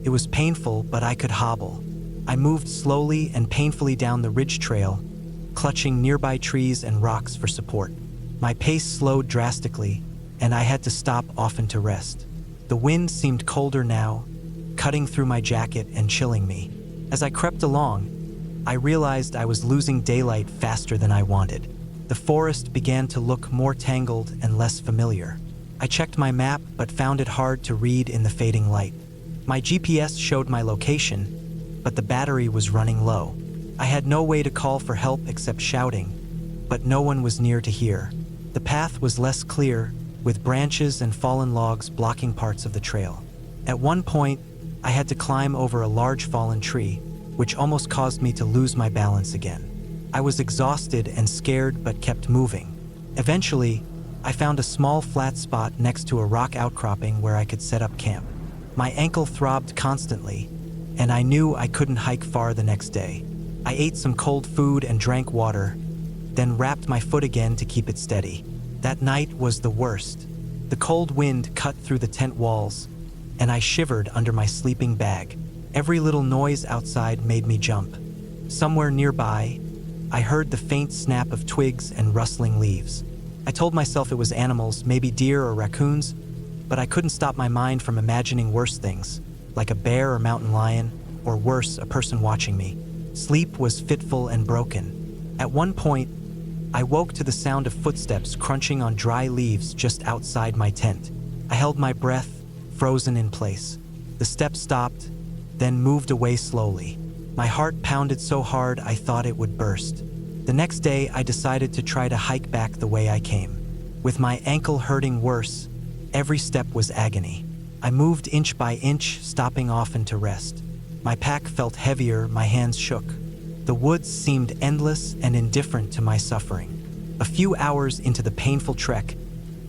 It was painful, but I could hobble. I moved slowly and painfully down the ridge trail, clutching nearby trees and rocks for support. My pace slowed drastically, and I had to stop often to rest. The wind seemed colder now, cutting through my jacket and chilling me. As I crept along, I realized I was losing daylight faster than I wanted. The forest began to look more tangled and less familiar. I checked my map but found it hard to read in the fading light. My GPS showed my location, but the battery was running low. I had no way to call for help except shouting, but no one was near to hear. The path was less clear, with branches and fallen logs blocking parts of the trail. At one point, I had to climb over a large fallen tree, which almost caused me to lose my balance again. I was exhausted and scared but kept moving. Eventually, I found a small flat spot next to a rock outcropping where I could set up camp. My ankle throbbed constantly, and I knew I couldn't hike far the next day. I ate some cold food and drank water, then wrapped my foot again to keep it steady. That night was the worst. The cold wind cut through the tent walls, and I shivered under my sleeping bag. Every little noise outside made me jump. Somewhere nearby, I heard the faint snap of twigs and rustling leaves. I told myself it was animals, maybe deer or raccoons, but I couldn't stop my mind from imagining worse things, like a bear or mountain lion, or worse, a person watching me. Sleep was fitful and broken. At one point, I woke to the sound of footsteps crunching on dry leaves just outside my tent. I held my breath, frozen in place. The steps stopped, then moved away slowly. My heart pounded so hard I thought it would burst. The next day, I decided to try to hike back the way I came. With my ankle hurting worse, every step was agony. I moved inch by inch, stopping often to rest. My pack felt heavier, my hands shook. The woods seemed endless and indifferent to my suffering. A few hours into the painful trek,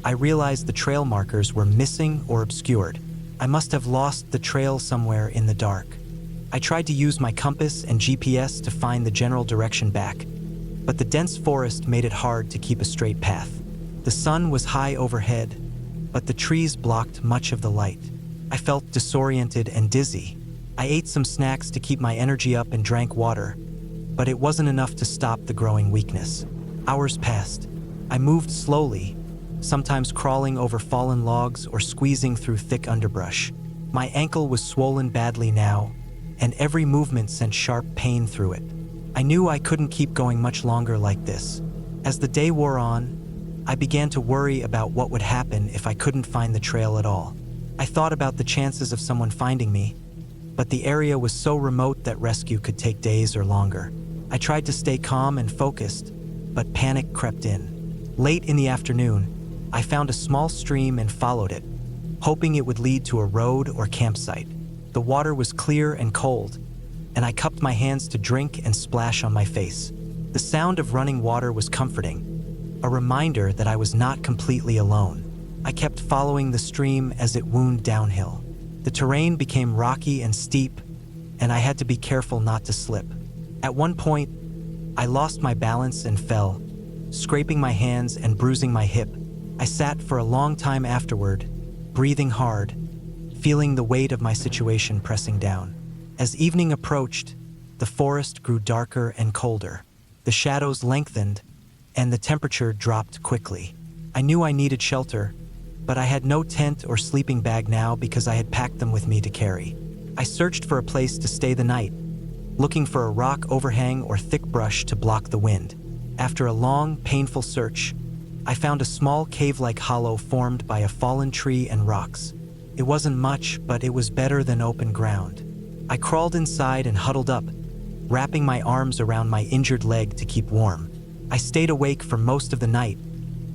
I realized the trail markers were missing or obscured. I must have lost the trail somewhere in the dark. I tried to use my compass and GPS to find the general direction back, but the dense forest made it hard to keep a straight path. The sun was high overhead, but the trees blocked much of the light. I felt disoriented and dizzy. I ate some snacks to keep my energy up and drank water, but it wasn't enough to stop the growing weakness. Hours passed. I moved slowly, sometimes crawling over fallen logs or squeezing through thick underbrush. My ankle was swollen badly now, and every movement sent sharp pain through it. I knew I couldn't keep going much longer like this. As the day wore on, I began to worry about what would happen if I couldn't find the trail at all. I thought about the chances of someone finding me, but the area was so remote that rescue could take days or longer. I tried to stay calm and focused, but panic crept in. Late in the afternoon, I found a small stream and followed it, hoping it would lead to a road or campsite. The water was clear and cold, and I cupped my hands to drink and splash on my face. The sound of running water was comforting, a reminder that I was not completely alone. I kept following the stream as it wound downhill. The terrain became rocky and steep, and I had to be careful not to slip. At one point, I lost my balance and fell, scraping my hands and bruising my hip. I sat for a long time afterward, breathing hard, feeling the weight of my situation pressing down. As evening approached, the forest grew darker and colder. The shadows lengthened, and the temperature dropped quickly. I knew I needed shelter, but I had no tent or sleeping bag now because I had packed them with me to carry. I searched for a place to stay the night, looking for a rock overhang or thick brush to block the wind. After a long, painful search, I found a small cave-like hollow formed by a fallen tree and rocks. It wasn't much, but it was better than open ground. I crawled inside and huddled up, wrapping my arms around my injured leg to keep warm. I stayed awake for most of the night,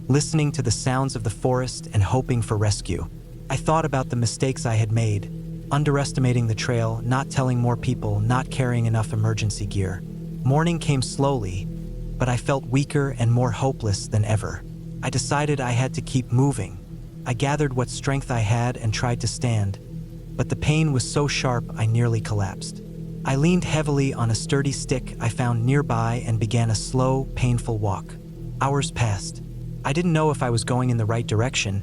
listening to the sounds of the forest and hoping for rescue. I thought about the mistakes I had made, underestimating the trail, not telling more people, not carrying enough emergency gear. Morning came slowly, but I felt weaker and more hopeless than ever. I decided I had to keep moving. I gathered what strength I had and tried to stand, but the pain was so sharp I nearly collapsed. I leaned heavily on a sturdy stick I found nearby and began a slow, painful walk. Hours passed. I didn't know if I was going in the right direction,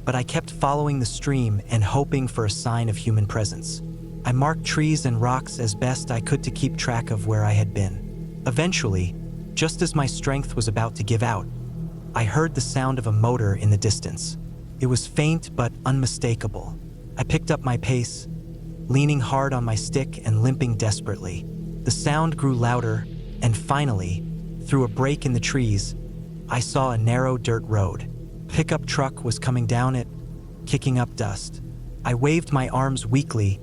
but I kept following the stream and hoping for a sign of human presence. I marked trees and rocks as best I could to keep track of where I had been. Eventually, just as my strength was about to give out, I heard the sound of a motor in the distance. It was faint but unmistakable. I picked up my pace, leaning hard on my stick and limping desperately. The sound grew louder, and finally, through a break in the trees, I saw a narrow dirt road. A pickup truck was coming down it, kicking up dust. I waved my arms weakly,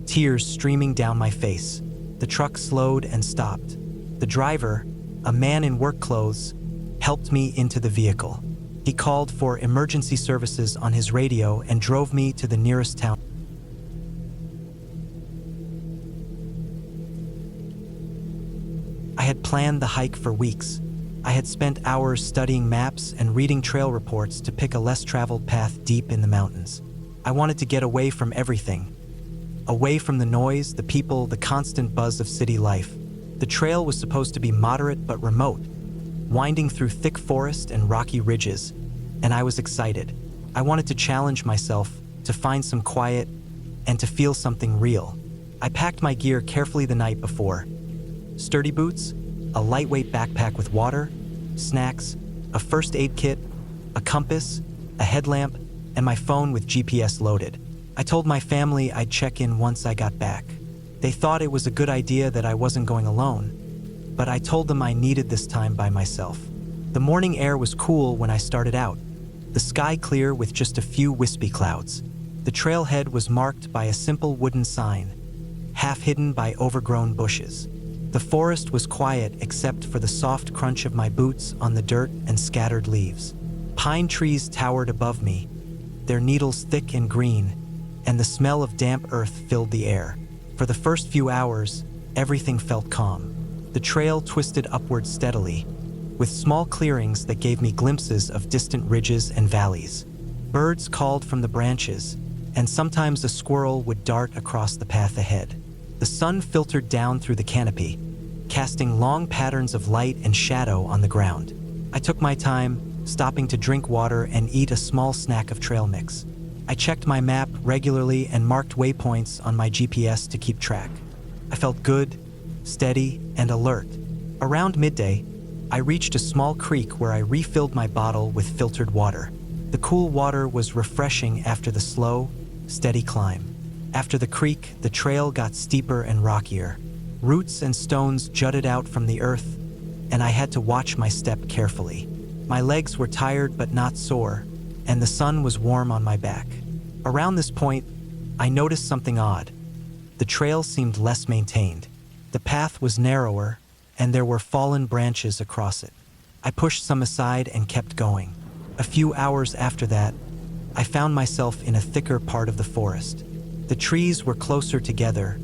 tears streaming down my face. The truck slowed and stopped. The driver, a man in work clothes, helped me into the vehicle. He called for emergency services on his radio and drove me to the nearest town. I had planned the hike for weeks. I had spent hours studying maps and reading trail reports to pick a less traveled path deep in the mountains. I wanted to get away from everything. Away from the noise, the people, the constant buzz of city life. The trail was supposed to be moderate but remote, winding through thick forest and rocky ridges, and I was excited. I wanted to challenge myself, to find some quiet, and to feel something real. I packed my gear carefully the night before. Sturdy boots, a lightweight backpack with water, snacks, a first aid kit, a compass, a headlamp, and my phone with GPS loaded. I told my family I'd check in once I got back. They thought it was a good idea that I wasn't going alone, but I told them I needed this time by myself. The morning air was cool when I started out, the sky clear with just a few wispy clouds. The trailhead was marked by a simple wooden sign, half hidden by overgrown bushes. The forest was quiet except for the soft crunch of my boots on the dirt and scattered leaves. Pine trees towered above me, their needles thick and green, and the smell of damp earth filled the air. For the first few hours, everything felt calm. The trail twisted upward steadily, with small clearings that gave me glimpses of distant ridges and valleys. Birds called from the branches, and sometimes a squirrel would dart across the path ahead. The sun filtered down through the canopy, casting long patterns of light and shadow on the ground. I took my time, stopping to drink water and eat a small snack of trail mix. I checked my map regularly and marked waypoints on my GPS to keep track. I felt good, steady, and alert. Around midday, I reached a small creek where I refilled my bottle with filtered water. The cool water was refreshing after the slow, steady climb. After the creek, the trail got steeper and rockier. Roots and stones jutted out from the earth, and I had to watch my step carefully. My legs were tired but not sore, and the sun was warm on my back. Around this point, I noticed something odd. The trail seemed less maintained. The path was narrower, and there were fallen branches across it. I pushed some aside and kept going. A few hours after that, I found myself in a thicker part of the forest. The trees were closer together,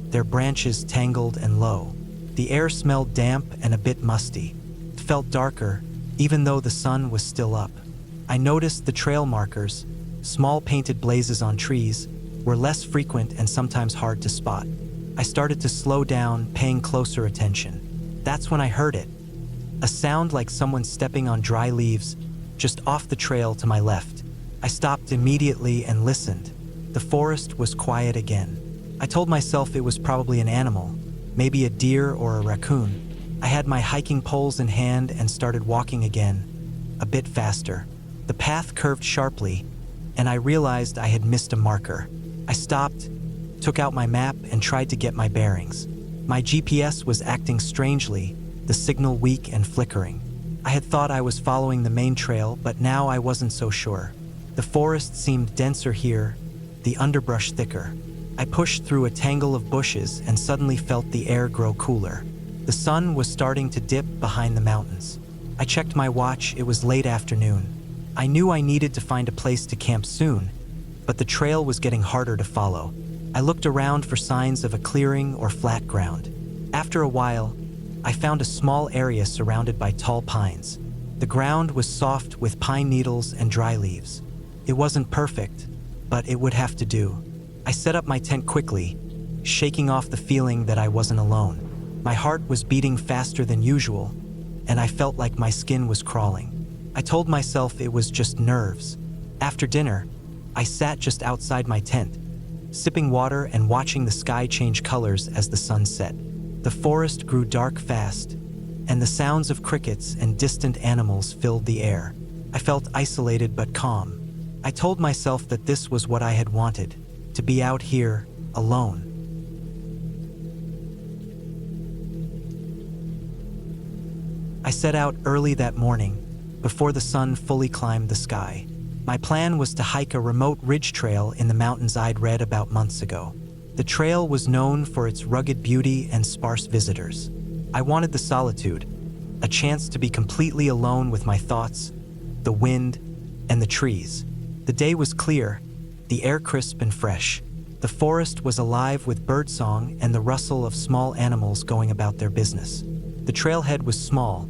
their branches tangled and low. The air smelled damp and a bit musty. It felt darker, even though the sun was still up. I noticed the trail markers, small painted blazes on trees, were less frequent and sometimes hard to spot. I started to slow down, paying closer attention. That's when I heard it. A sound like someone stepping on dry leaves, just off the trail to my left. I stopped immediately and listened. The forest was quiet again. I told myself it was probably an animal, maybe a deer or a raccoon. I had my hiking poles in hand and started walking again, a bit faster. The path curved sharply, and I realized I had missed a marker. I stopped, took out my map, and tried to get my bearings. My GPS was acting strangely, the signal weak and flickering. I had thought I was following the main trail, but now I wasn't so sure. The forest seemed denser here, the underbrush thicker. I pushed through a tangle of bushes and suddenly felt the air grow cooler. The sun was starting to dip behind the mountains. I checked my watch, it was late afternoon. I knew I needed to find a place to camp soon, but the trail was getting harder to follow. I looked around for signs of a clearing or flat ground. After a while, I found a small area surrounded by tall pines. The ground was soft with pine needles and dry leaves. It wasn't perfect, but it would have to do. I set up my tent quickly, shaking off the feeling that I wasn't alone. My heart was beating faster than usual, and I felt like my skin was crawling. I told myself it was just nerves. After dinner, I sat just outside my tent, sipping water and watching the sky change colors as the sun set. The forest grew dark fast, and the sounds of crickets and distant animals filled the air. I felt isolated but calm. I told myself that this was what I had wanted, to be out here, alone. I set out early that morning, before the sun fully climbed the sky. My plan was to hike a remote ridge trail in the mountains I'd read about months ago. The trail was known for its rugged beauty and sparse visitors. I wanted the solitude, a chance to be completely alone with my thoughts, the wind, and the trees. The day was clear, the air crisp and fresh. The forest was alive with birdsong and the rustle of small animals going about their business. The trailhead was small,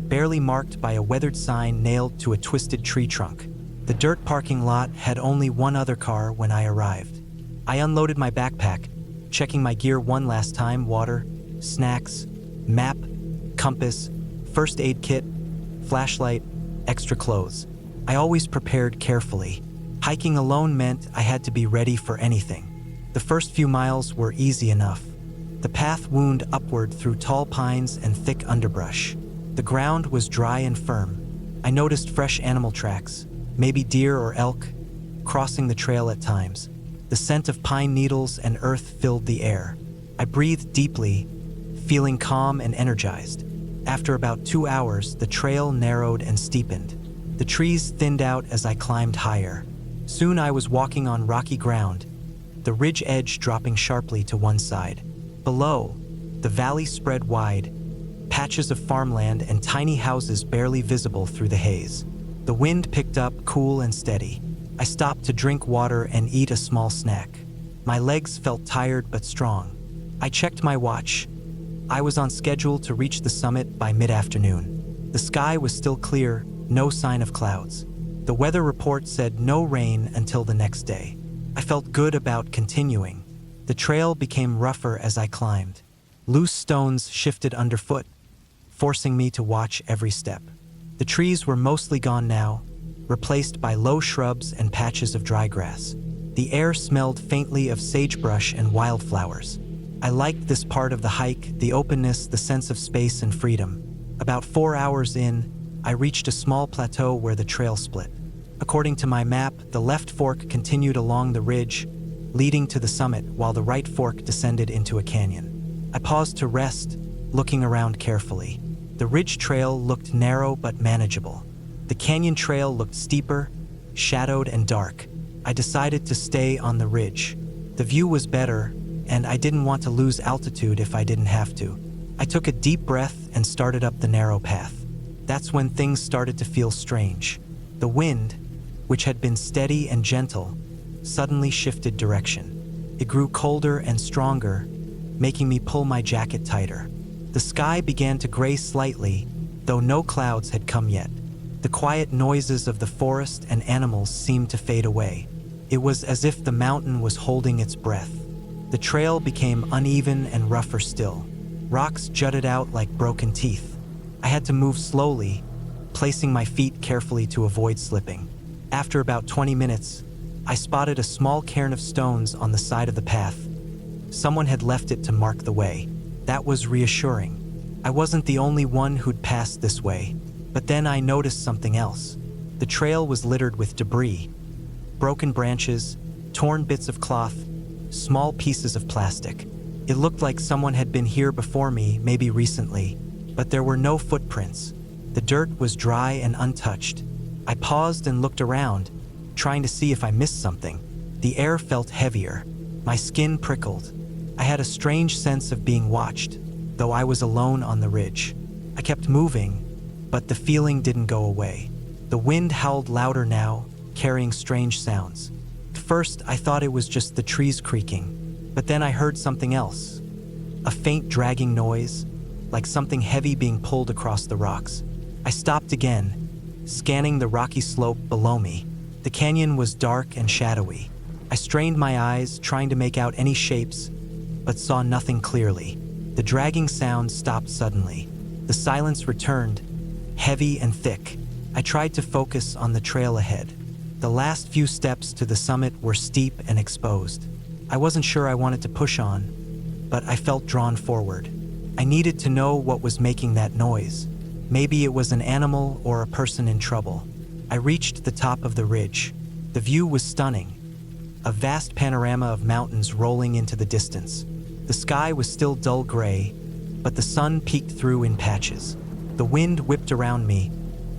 barely marked by a weathered sign nailed to a twisted tree trunk. The dirt parking lot had only one other car when I arrived. I unloaded my backpack, checking my gear one last time: water, snacks, map, compass, first aid kit, flashlight, extra clothes. I always prepared carefully. Hiking alone meant I had to be ready for anything. The first few miles were easy enough. The path wound upward through tall pines and thick underbrush. The ground was dry and firm. I noticed fresh animal tracks, maybe deer or elk, crossing the trail at times. The scent of pine needles and earth filled the air. I breathed deeply, feeling calm and energized. After about 2 hours, the trail narrowed and steepened. The trees thinned out as I climbed higher. Soon I was walking on rocky ground, the ridge edge dropping sharply to one side. Below, the valley spread wide, patches of farmland and tiny houses barely visible through the haze. The wind picked up, cool and steady. I stopped to drink water and eat a small snack. My legs felt tired but strong. I checked my watch. I was on schedule to reach the summit by mid-afternoon. The sky was still clear, no sign of clouds. The weather report said no rain until the next day. I felt good about continuing. The trail became rougher as I climbed. Loose stones shifted underfoot, forcing me to watch every step. The trees were mostly gone now, replaced by low shrubs and patches of dry grass. The air smelled faintly of sagebrush and wildflowers. I liked this part of the hike, the openness, the sense of space and freedom. About 4 hours in, I reached a small plateau where the trail split. According to my map, the left fork continued along the ridge, leading to the summit, while the right fork descended into a canyon. I paused to rest, looking around carefully. The ridge trail looked narrow but manageable. The canyon trail looked steeper, shadowed and dark. I decided to stay on the ridge. The view was better, and I didn't want to lose altitude if I didn't have to. I took a deep breath and started up the narrow path. That's when things started to feel strange. The wind, which had been steady and gentle, suddenly shifted direction. It grew colder and stronger, making me pull my jacket tighter. The sky began to gray slightly, though no clouds had come yet. The quiet noises of the forest and animals seemed to fade away. It was as if the mountain was holding its breath. The trail became uneven and rougher still. Rocks jutted out like broken teeth. I had to move slowly, placing my feet carefully to avoid slipping. After about 20 minutes, I spotted a small cairn of stones on the side of the path. Someone had left it to mark the way. That was reassuring. I wasn't the only one who'd passed this way. But then I noticed something else. The trail was littered with debris. Broken branches, torn bits of cloth, small pieces of plastic. It looked like someone had been here before me, maybe recently, but there were no footprints. The dirt was dry and untouched. I paused and looked around, trying to see if I missed something. The air felt heavier. My skin prickled. I had a strange sense of being watched, though I was alone on the ridge. I kept moving, but the feeling didn't go away. The wind howled louder now, carrying strange sounds. At first, I thought it was just the trees creaking, but then I heard something else. A faint dragging noise, like something heavy being pulled across the rocks. I stopped again, scanning the rocky slope below me. The canyon was dark and shadowy. I strained my eyes, trying to make out any shapes, but saw nothing clearly. The dragging sound stopped suddenly. The silence returned, heavy and thick. I tried to focus on the trail ahead. The last few steps to the summit were steep and exposed. I wasn't sure I wanted to push on, but I felt drawn forward. I needed to know what was making that noise. Maybe it was an animal or a person in trouble. I reached the top of the ridge. The view was stunning. A vast panorama of mountains rolling into the distance. The sky was still dull gray, but the sun peeked through in patches. The wind whipped around me,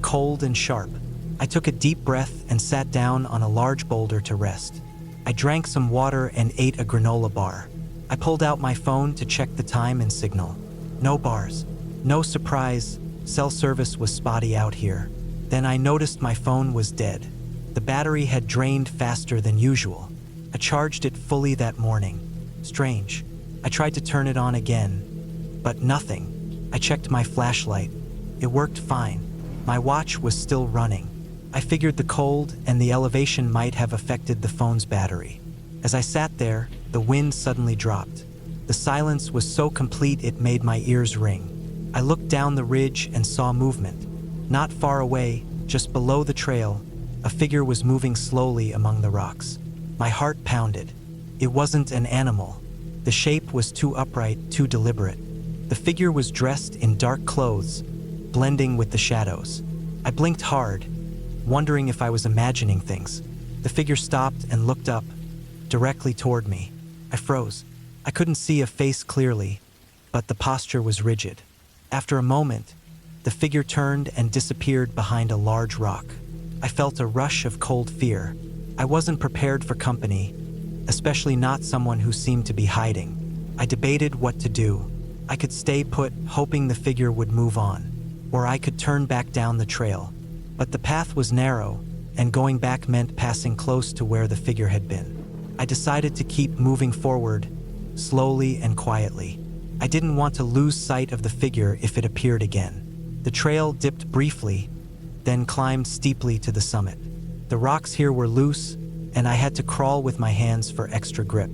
cold and sharp. I took a deep breath and sat down on a large boulder to rest. I drank some water and ate a granola bar. I pulled out my phone to check the time and signal. No bars. No surprise, cell service was spotty out here. Then I noticed my phone was dead. The battery had drained faster than usual. I charged it fully that morning. Strange. I tried to turn it on again, but nothing. I checked my flashlight. It worked fine. My watch was still running. I figured the cold and the elevation might have affected the phone's battery. As I sat there, the wind suddenly dropped. The silence was so complete it made my ears ring. I looked down the ridge and saw movement. Not far away, just below the trail, a figure was moving slowly among the rocks. My heart pounded. It wasn't an animal. The shape was too upright, too deliberate. The figure was dressed in dark clothes, blending with the shadows. I blinked hard, wondering if I was imagining things. The figure stopped and looked up, directly toward me. I froze. I couldn't see a face clearly, but the posture was rigid. After a moment, the figure turned and disappeared behind a large rock. I felt a rush of cold fear. I wasn't prepared for company, especially not someone who seemed to be hiding. I debated what to do. I could stay put, hoping the figure would move on, or I could turn back down the trail. But the path was narrow, and going back meant passing close to where the figure had been. I decided to keep moving forward, slowly and quietly. I didn't want to lose sight of the figure if it appeared again. The trail dipped briefly, then climbed steeply to the summit. The rocks here were loose, and I had to crawl with my hands for extra grip.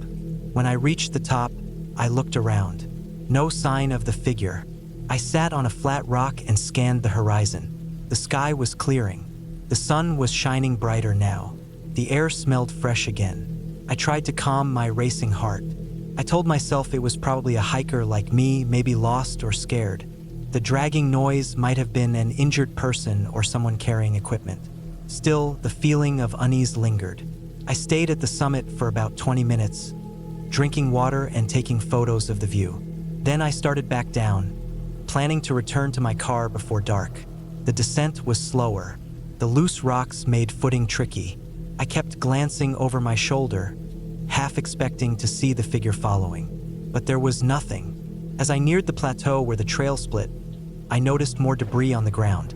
When I reached the top, I looked around. No sign of the figure. I sat on a flat rock and scanned the horizon. The sky was clearing. The sun was shining brighter now. The air smelled fresh again. I tried to calm my racing heart. I told myself it was probably a hiker like me, maybe lost or scared. The dragging noise might have been an injured person or someone carrying equipment. Still, the feeling of unease lingered. I stayed at the summit for about 20 minutes, drinking water and taking photos of the view. Then I started back down, planning to return to my car before dark. The descent was slower. The loose rocks made footing tricky. I kept glancing over my shoulder, half expecting to see the figure following. But there was nothing. As I neared the plateau where the trail split, I noticed more debris on the ground.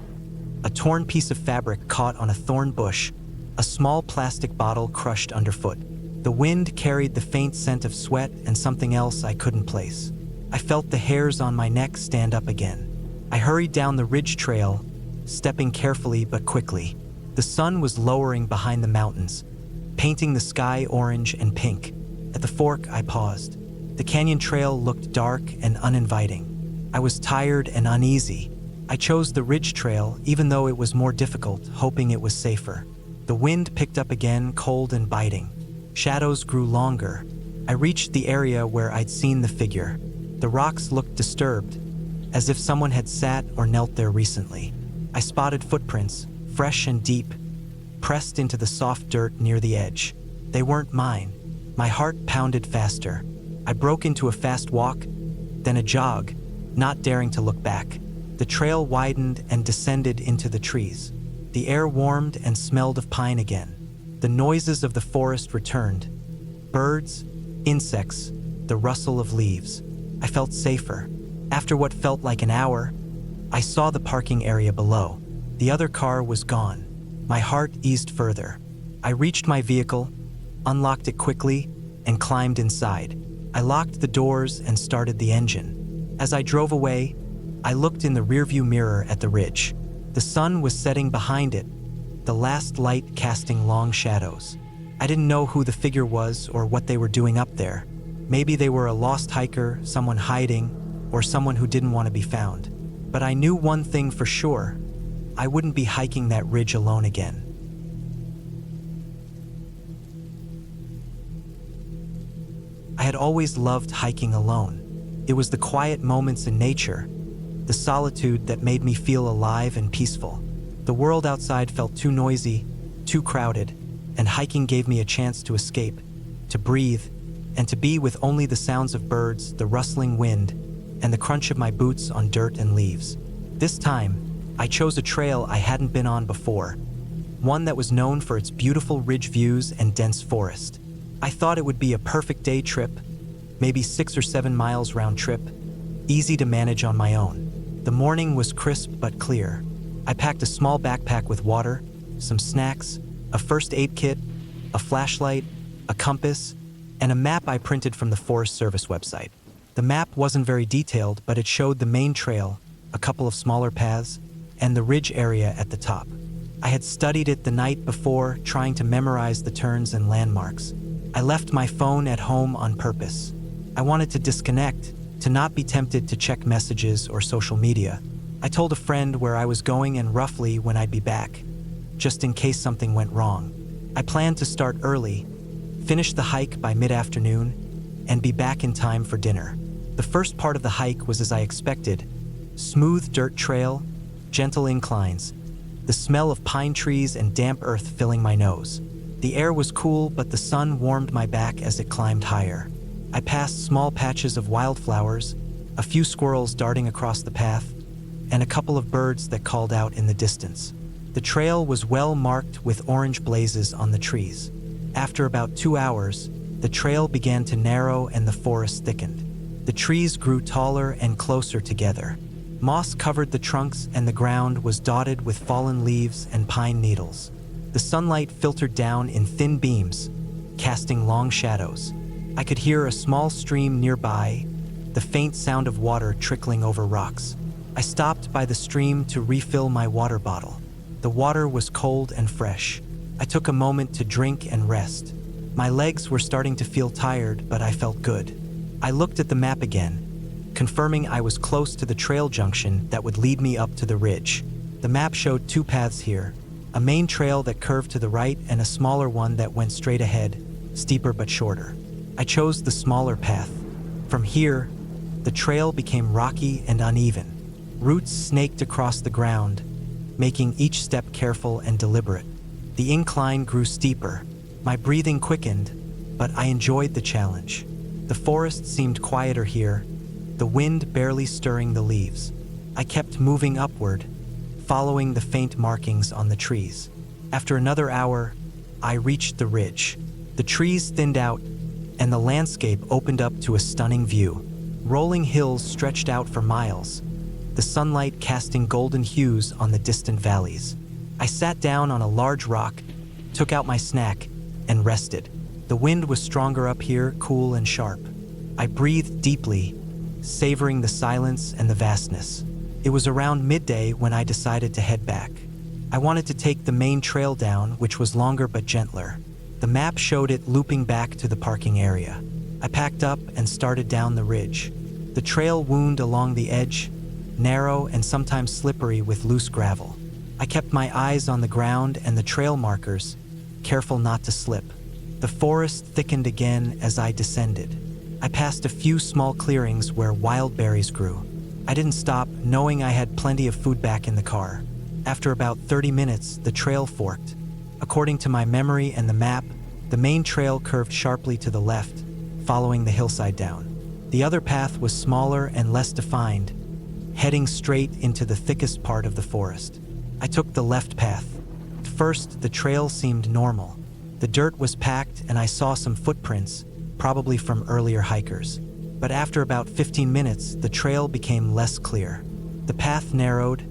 A torn piece of fabric caught on a thorn bush, a small plastic bottle crushed underfoot. The wind carried the faint scent of sweat and something else I couldn't place. I felt the hairs on my neck stand up again. I hurried down the ridge trail, stepping carefully but quickly. The sun was lowering behind the mountains, painting the sky orange and pink. At the fork, I paused. The canyon trail looked dark and uninviting. I was tired and uneasy. I chose the ridge trail, even though it was more difficult, hoping it was safer. The wind picked up again, cold and biting. Shadows grew longer. I reached the area where I'd seen the figure. The rocks looked disturbed, as if someone had sat or knelt there recently. I spotted footprints, fresh and deep, pressed into the soft dirt near the edge. They weren't mine. My heart pounded faster. I broke into a fast walk, then a jog, not daring to look back. The trail widened and descended into the trees. The air warmed and smelled of pine again. The noises of the forest returned. Birds, insects, the rustle of leaves. I felt safer. After what felt like an hour, I saw the parking area below. The other car was gone. My heart eased further. I reached my vehicle, unlocked it quickly, and climbed inside. I locked the doors and started the engine. As I drove away, I looked in the rearview mirror at the ridge. The sun was setting behind it, the last light casting long shadows. I didn't know who the figure was or what they were doing up there. Maybe they were a lost hiker, someone hiding, or someone who didn't want to be found. But I knew one thing for sure. I wouldn't be hiking that ridge alone again. I had always loved hiking alone. It was the quiet moments in nature, the solitude that made me feel alive and peaceful. The world outside felt too noisy, too crowded, and hiking gave me a chance to escape, to breathe, and to be with only the sounds of birds, the rustling wind, and the crunch of my boots on dirt and leaves. This time, I chose a trail I hadn't been on before, one that was known for its beautiful ridge views and dense forest. I thought it would be a perfect day trip, maybe 6 or 7 miles round trip, easy to manage on my own. The morning was crisp but clear. I packed a small backpack with water, some snacks, a first aid kit, a flashlight, a compass, and a map I printed from the Forest Service website. The map wasn't very detailed, but it showed the main trail, a couple of smaller paths, and the ridge area at the top. I had studied it the night before, trying to memorize the turns and landmarks. I left my phone at home on purpose. I wanted to disconnect, to not be tempted to check messages or social media. I told a friend where I was going and roughly when I'd be back, just in case something went wrong. I planned to start early, finish the hike by mid-afternoon, and be back in time for dinner. The first part of the hike was as I expected: smooth dirt trail, gentle inclines, the smell of pine trees and damp earth filling my nose. The air was cool, but the sun warmed my back as it climbed higher. I passed small patches of wildflowers, a few squirrels darting across the path, and a couple of birds that called out in the distance. The trail was well marked with orange blazes on the trees. After about 2 hours, the trail began to narrow and the forest thickened. The trees grew taller and closer together. Moss covered the trunks and the ground was dotted with fallen leaves and pine needles. The sunlight filtered down in thin beams, casting long shadows. I could hear a small stream nearby, the faint sound of water trickling over rocks. I stopped by the stream to refill my water bottle. The water was cold and fresh. I took a moment to drink and rest. My legs were starting to feel tired, but I felt good. I looked at the map again, confirming I was close to the trail junction that would lead me up to the ridge. The map showed 2 paths here, a main trail that curved to the right and a smaller one that went straight ahead, steeper but shorter. I chose the smaller path. From here, the trail became rocky and uneven. Roots snaked across the ground, making each step careful and deliberate. The incline grew steeper. My breathing quickened, but I enjoyed the challenge. The forest seemed quieter here, the wind barely stirring the leaves. I kept moving upward, following the faint markings on the trees. After another hour, I reached the ridge. The trees thinned out, and the landscape opened up to a stunning view. Rolling hills stretched out for miles, the sunlight casting golden hues on the distant valleys. I sat down on a large rock, took out my snack, and rested. The wind was stronger up here, cool and sharp. I breathed deeply, savoring the silence and the vastness. It was around midday when I decided to head back. I wanted to take the main trail down, which was longer but gentler. The map showed it looping back to the parking area. I packed up and started down the ridge. The trail wound along the edge, narrow and sometimes slippery with loose gravel. I kept my eyes on the ground and the trail markers, careful not to slip. The forest thickened again as I descended. I passed a few small clearings where wild berries grew. I didn't stop, knowing I had plenty of food back in the car. After about 30 minutes, the trail forked. According to my memory and the map, the main trail curved sharply to the left, following the hillside down. The other path was smaller and less defined, heading straight into the thickest part of the forest. I took the left path. At first, the trail seemed normal. The dirt was packed and I saw some footprints, probably from earlier hikers. But after about 15 minutes, the trail became less clear. The path narrowed,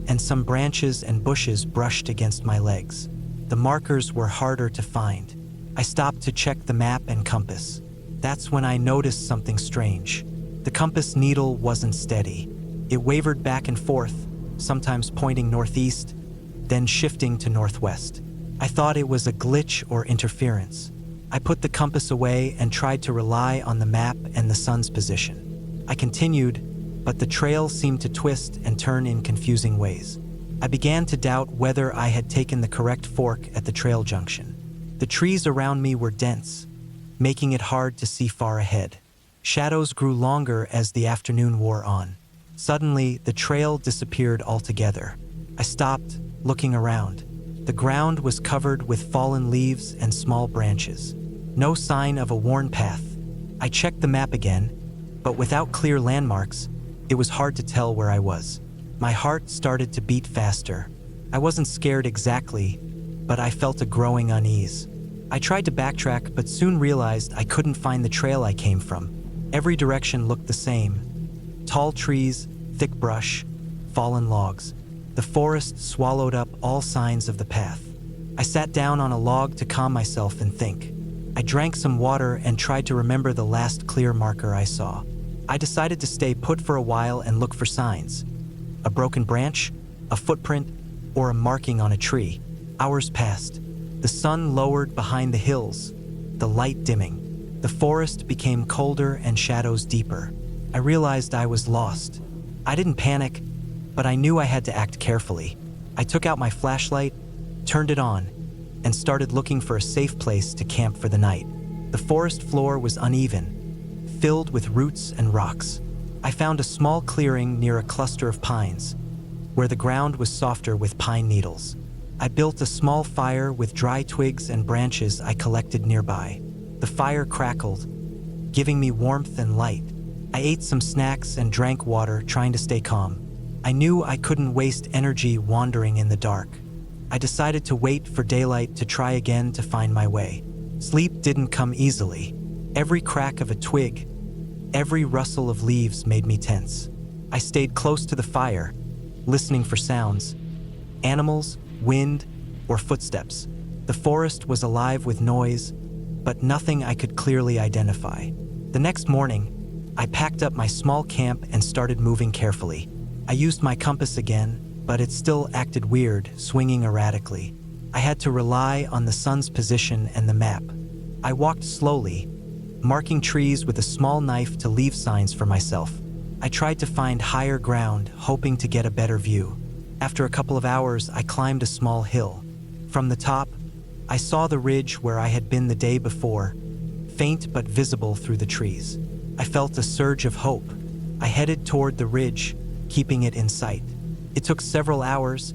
and some branches and bushes brushed against my legs. The markers were harder to find. I stopped to check the map and compass. That's when I noticed something strange. The compass needle wasn't steady. It wavered back and forth, sometimes pointing northeast, then shifting to northwest. I thought it was a glitch or interference. I put the compass away and tried to rely on the map and the sun's position. I continued, but the trail seemed to twist and turn in confusing ways. I began to doubt whether I had taken the correct fork at the trail junction. The trees around me were dense, making it hard to see far ahead. Shadows grew longer as the afternoon wore on. Suddenly, the trail disappeared altogether. I stopped, looking around. The ground was covered with fallen leaves and small branches. No sign of a worn path. I checked the map again, but without clear landmarks, it was hard to tell where I was. My heart started to beat faster. I wasn't scared exactly, but I felt a growing unease. I tried to backtrack, but soon realized I couldn't find the trail I came from. Every direction looked the same. Tall trees, thick brush, fallen logs. The forest swallowed up all signs of the path. I sat down on a log to calm myself and think. I drank some water and tried to remember the last clear marker I saw. I decided to stay put for a while and look for signs. A broken branch, a footprint, or a marking on a tree. Hours passed. The sun lowered behind the hills, the light dimming. The forest became colder and shadows deeper. I realized I was lost. I didn't panic, but I knew I had to act carefully. I took out my flashlight, turned it on, and started looking for a safe place to camp for the night. The forest floor was uneven, filled with roots and rocks. I found a small clearing near a cluster of pines, where the ground was softer with pine needles. I built a small fire with dry twigs and branches I collected nearby. The fire crackled, giving me warmth and light. I ate some snacks and drank water, trying to stay calm. I knew I couldn't waste energy wandering in the dark. I decided to wait for daylight to try again to find my way. Sleep didn't come easily. Every crack of a twig, every rustle of leaves made me tense. I stayed close to the fire, listening for sounds, animals, wind, or footsteps. The forest was alive with noise, but nothing I could clearly identify. The next morning, I packed up my small camp and started moving carefully. I used my compass again, but it still acted weird, swinging erratically. I had to rely on the sun's position and the map. I walked slowly, marking trees with a small knife to leave signs for myself. I tried to find higher ground, hoping to get a better view. After a couple of hours, I climbed a small hill. From the top, I saw the ridge where I had been the day before, faint but visible through the trees. I felt a surge of hope. I headed toward the ridge, keeping it in sight. It took several hours,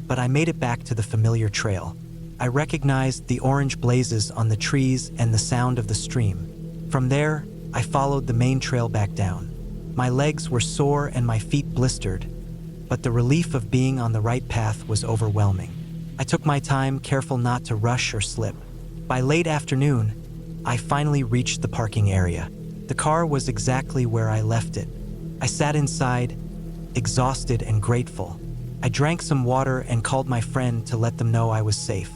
but I made it back to the familiar trail. I recognized the orange blazes on the trees and the sound of the stream. From there, I followed the main trail back down. My legs were sore and my feet blistered, but the relief of being on the right path was overwhelming. I took my time, careful not to rush or slip. By late afternoon, I finally reached the parking area. The car was exactly where I left it. I sat inside, exhausted and grateful. I drank some water and called my friend to let them know I was safe.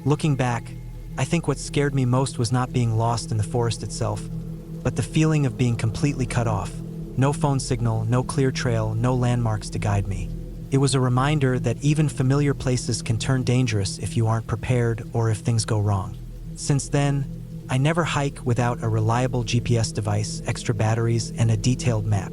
Looking back, I think what scared me most was not being lost in the forest itself, but the feeling of being completely cut off. No phone signal, no clear trail, no landmarks to guide me. It was a reminder that even familiar places can turn dangerous if you aren't prepared or if things go wrong. Since then, I never hike without a reliable GPS device, extra batteries, and a detailed map.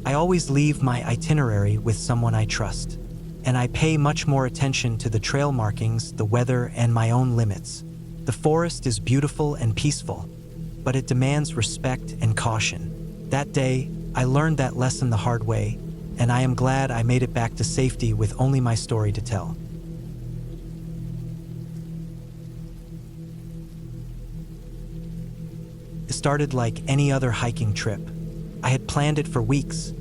I always leave my itinerary with someone I trust, and I pay much more attention to the trail markings, the weather, and my own limits. The forest is beautiful and peaceful, but it demands respect and caution. That day, I learned that lesson the hard way, and I am glad I made it back to safety with only my story to tell. It started like any other hiking trip. I had planned it for weeks,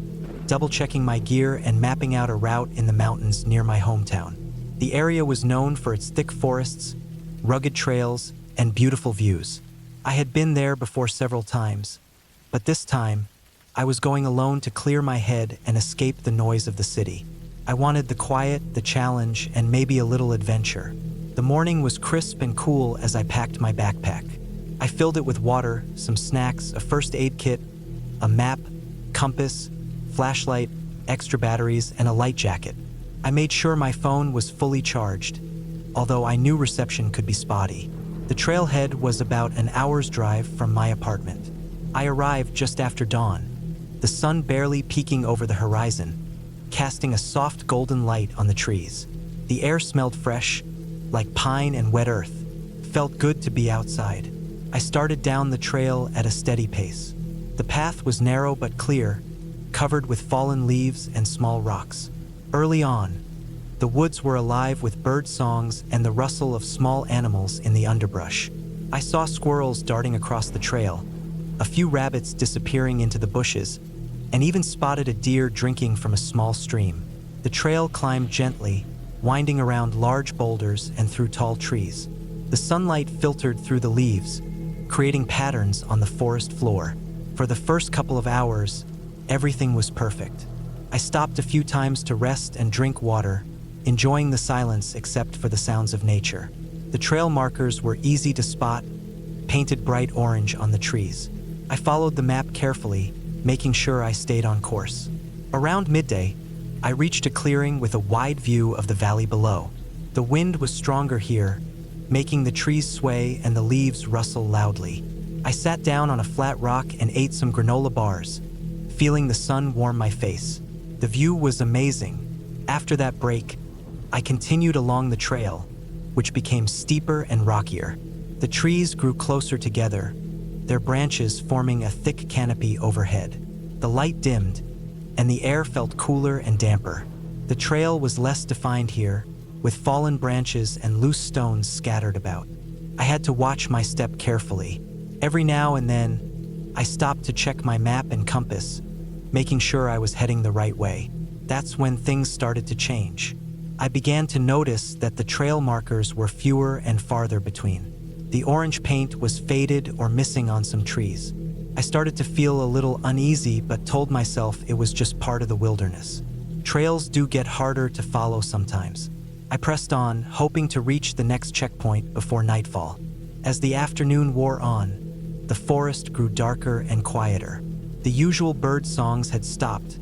double-checking my gear and mapping out a route in the mountains near my hometown. The area was known for its thick forests, rugged trails, and beautiful views. I had been there before several times, but this time, I was going alone to clear my head and escape the noise of the city. I wanted the quiet, the challenge, and maybe a little adventure. The morning was crisp and cool as I packed my backpack. I filled it with water, some snacks, a first aid kit, a map, compass, flashlight, extra batteries, and a light jacket. I made sure my phone was fully charged, although I knew reception could be spotty. The trailhead was about an hour's drive from my apartment. I arrived just after dawn, the sun barely peeking over the horizon, casting a soft golden light on the trees. The air smelled fresh, like pine and wet earth. Felt good to be outside. I started down the trail at a steady pace. The path was narrow but clear, covered with fallen leaves and small rocks. Early on, the woods were alive with bird songs and the rustle of small animals in the underbrush. I saw squirrels darting across the trail, a few rabbits disappearing into the bushes, and even spotted a deer drinking from a small stream. The trail climbed gently, winding around large boulders and through tall trees. The sunlight filtered through the leaves, creating patterns on the forest floor. For the first couple of hours, everything was perfect. I stopped a few times to rest and drink water, enjoying the silence except for the sounds of nature. The trail markers were easy to spot, painted bright orange on the trees. I followed the map carefully, making sure I stayed on course. Around midday, I reached a clearing with a wide view of the valley below. The wind was stronger here, making the trees sway and the leaves rustle loudly. I sat down on a flat rock and ate some granola bars, feeling the sun warm my face. The view was amazing. After that break, I continued along the trail, which became steeper and rockier. The trees grew closer together, their branches forming a thick canopy overhead. The light dimmed, and the air felt cooler and damper. The trail was less defined here, with fallen branches and loose stones scattered about. I had to watch my step carefully. Every now and then, I stopped to check my map and compass, making sure I was heading the right way. That's when things started to change. I began to notice that the trail markers were fewer and farther between. The orange paint was faded or missing on some trees. I started to feel a little uneasy, but told myself it was just part of the wilderness. Trails do get harder to follow sometimes. I pressed on, hoping to reach the next checkpoint before nightfall. As the afternoon wore on, the forest grew darker and quieter. The usual bird songs had stopped,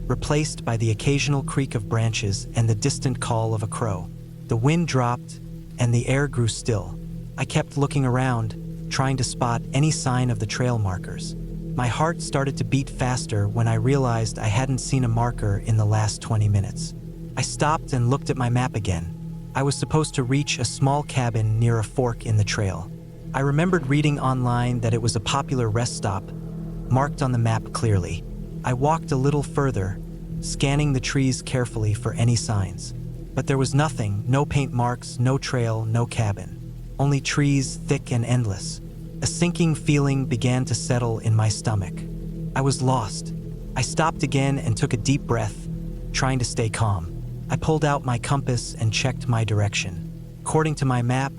replaced by the occasional creak of branches and the distant call of a crow. The wind dropped, and the air grew still. I kept looking around, trying to spot any sign of the trail markers. My heart started to beat faster when I realized I hadn't seen a marker in the last 20 minutes. I stopped and looked at my map again. I was supposed to reach a small cabin near a fork in the trail. I remembered reading online that it was a popular rest stop, marked on the map clearly. I walked a little further, scanning the trees carefully for any signs. But there was nothing, no paint marks, no trail, no cabin. Only trees, thick and endless. A sinking feeling began to settle in my stomach. I was lost. I stopped again and took a deep breath, trying to stay calm. I pulled out my compass and checked my direction. According to my map,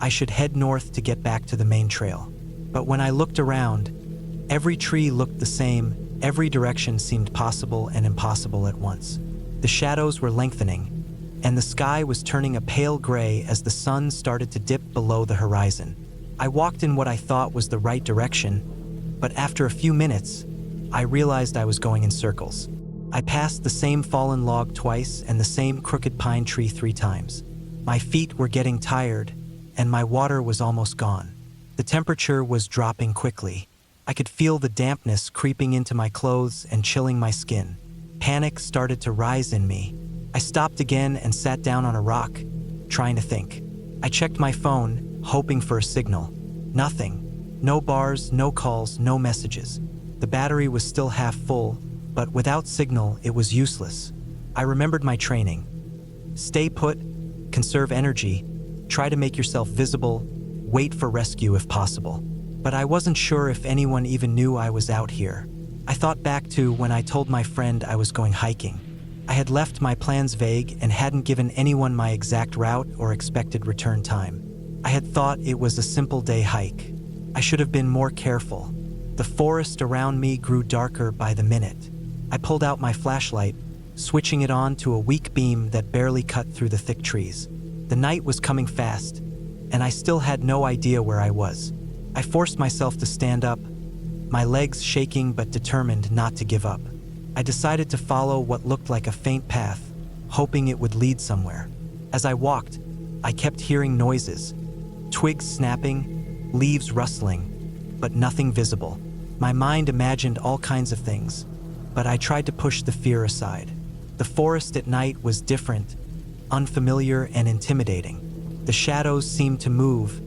I should head north to get back to the main trail. But when I looked around, every tree looked the same, every direction seemed possible and impossible at once. The shadows were lengthening, and the sky was turning a pale gray as the sun started to dip below the horizon. I walked in what I thought was the right direction, but after a few minutes, I realized I was going in circles. I passed the same fallen log twice and the same crooked pine tree 3 times. My feet were getting tired, and my water was almost gone. The temperature was dropping quickly. I could feel the dampness creeping into my clothes and chilling my skin. Panic started to rise in me. I stopped again and sat down on a rock, trying to think. I checked my phone, hoping for a signal. Nothing. No bars, no calls, no messages. The battery was still half full, but without signal, it was useless. I remembered my training. Stay put, conserve energy, try to make yourself visible, wait for rescue if possible. But I wasn't sure if anyone even knew I was out here. I thought back to when I told my friend I was going hiking. I had left my plans vague and hadn't given anyone my exact route or expected return time. I had thought it was a simple day hike. I should have been more careful. The forest around me grew darker by the minute. I pulled out my flashlight, switching it on to a weak beam that barely cut through the thick trees. The night was coming fast, and I still had no idea where I was. I forced myself to stand up, my legs shaking but determined not to give up. I decided to follow what looked like a faint path, hoping it would lead somewhere. As I walked, I kept hearing noises, twigs snapping, leaves rustling, but nothing visible. My mind imagined all kinds of things, but I tried to push the fear aside. The forest at night was different, unfamiliar and intimidating. The shadows seemed to move,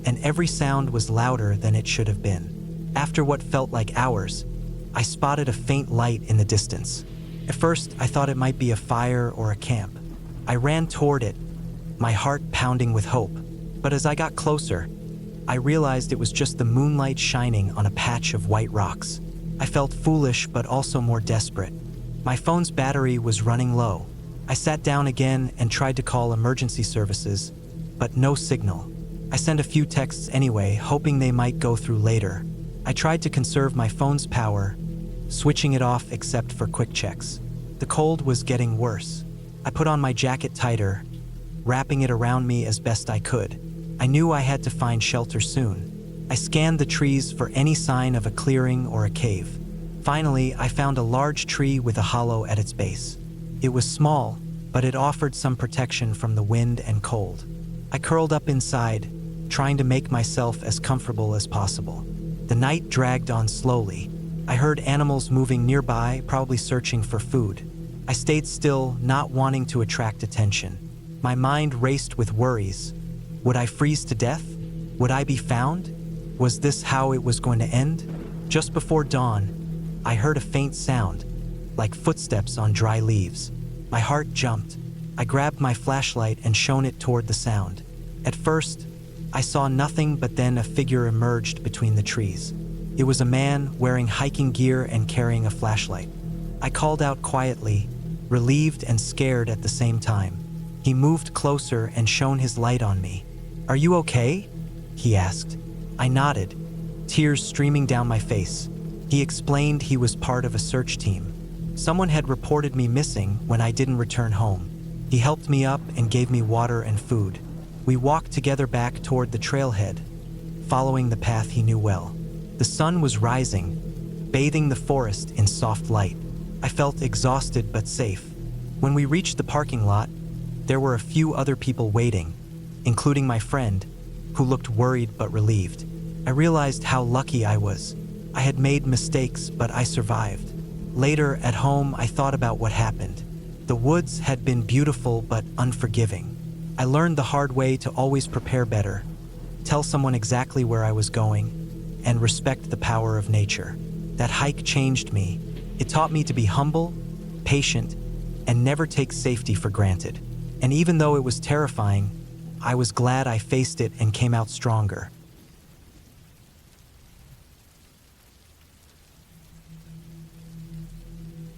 and every sound was louder than it should have been. After what felt like hours, I spotted a faint light in the distance. At first, I thought it might be a fire or a camp. I ran toward it, my heart pounding with hope. But as I got closer, I realized it was just the moonlight shining on a patch of white rocks. I felt foolish but also more desperate. My phone's battery was running low. I sat down again and tried to call emergency services, but no signal. I sent a few texts anyway, hoping they might go through later. I tried to conserve my phone's power, switching it off except for quick checks. The cold was getting worse. I put on my jacket tighter, wrapping it around me as best I could. I knew I had to find shelter soon. I scanned the trees for any sign of a clearing or a cave. Finally, I found a large tree with a hollow at its base. It was small, but it offered some protection from the wind and cold. I curled up inside, trying to make myself as comfortable as possible. The night dragged on slowly. I heard animals moving nearby, probably searching for food. I stayed still, not wanting to attract attention. My mind raced with worries. Would I freeze to death? Would I be found? Was this how it was going to end? Just before dawn, I heard a faint sound, like footsteps on dry leaves. My heart jumped. I grabbed my flashlight and shone it toward the sound. At first, I saw nothing, but then a figure emerged between the trees. It was a man wearing hiking gear and carrying a flashlight. I called out quietly, relieved and scared at the same time. He moved closer and shone his light on me. "Are you okay?" he asked. I nodded, tears streaming down my face. He explained he was part of a search team. Someone had reported me missing when I didn't return home. He helped me up and gave me water and food. We walked together back toward the trailhead, following the path he knew well. The sun was rising, bathing the forest in soft light. I felt exhausted but safe. When we reached the parking lot, there were a few other people waiting, including my friend, who looked worried but relieved. I realized how lucky I was. I had made mistakes, but I survived. Later, at home, I thought about what happened. The woods had been beautiful but unforgiving. I learned the hard way to always prepare better, tell someone exactly where I was going, and respect the power of nature. That hike changed me. It taught me to be humble, patient, and never take safety for granted. And even though it was terrifying, I was glad I faced it and came out stronger.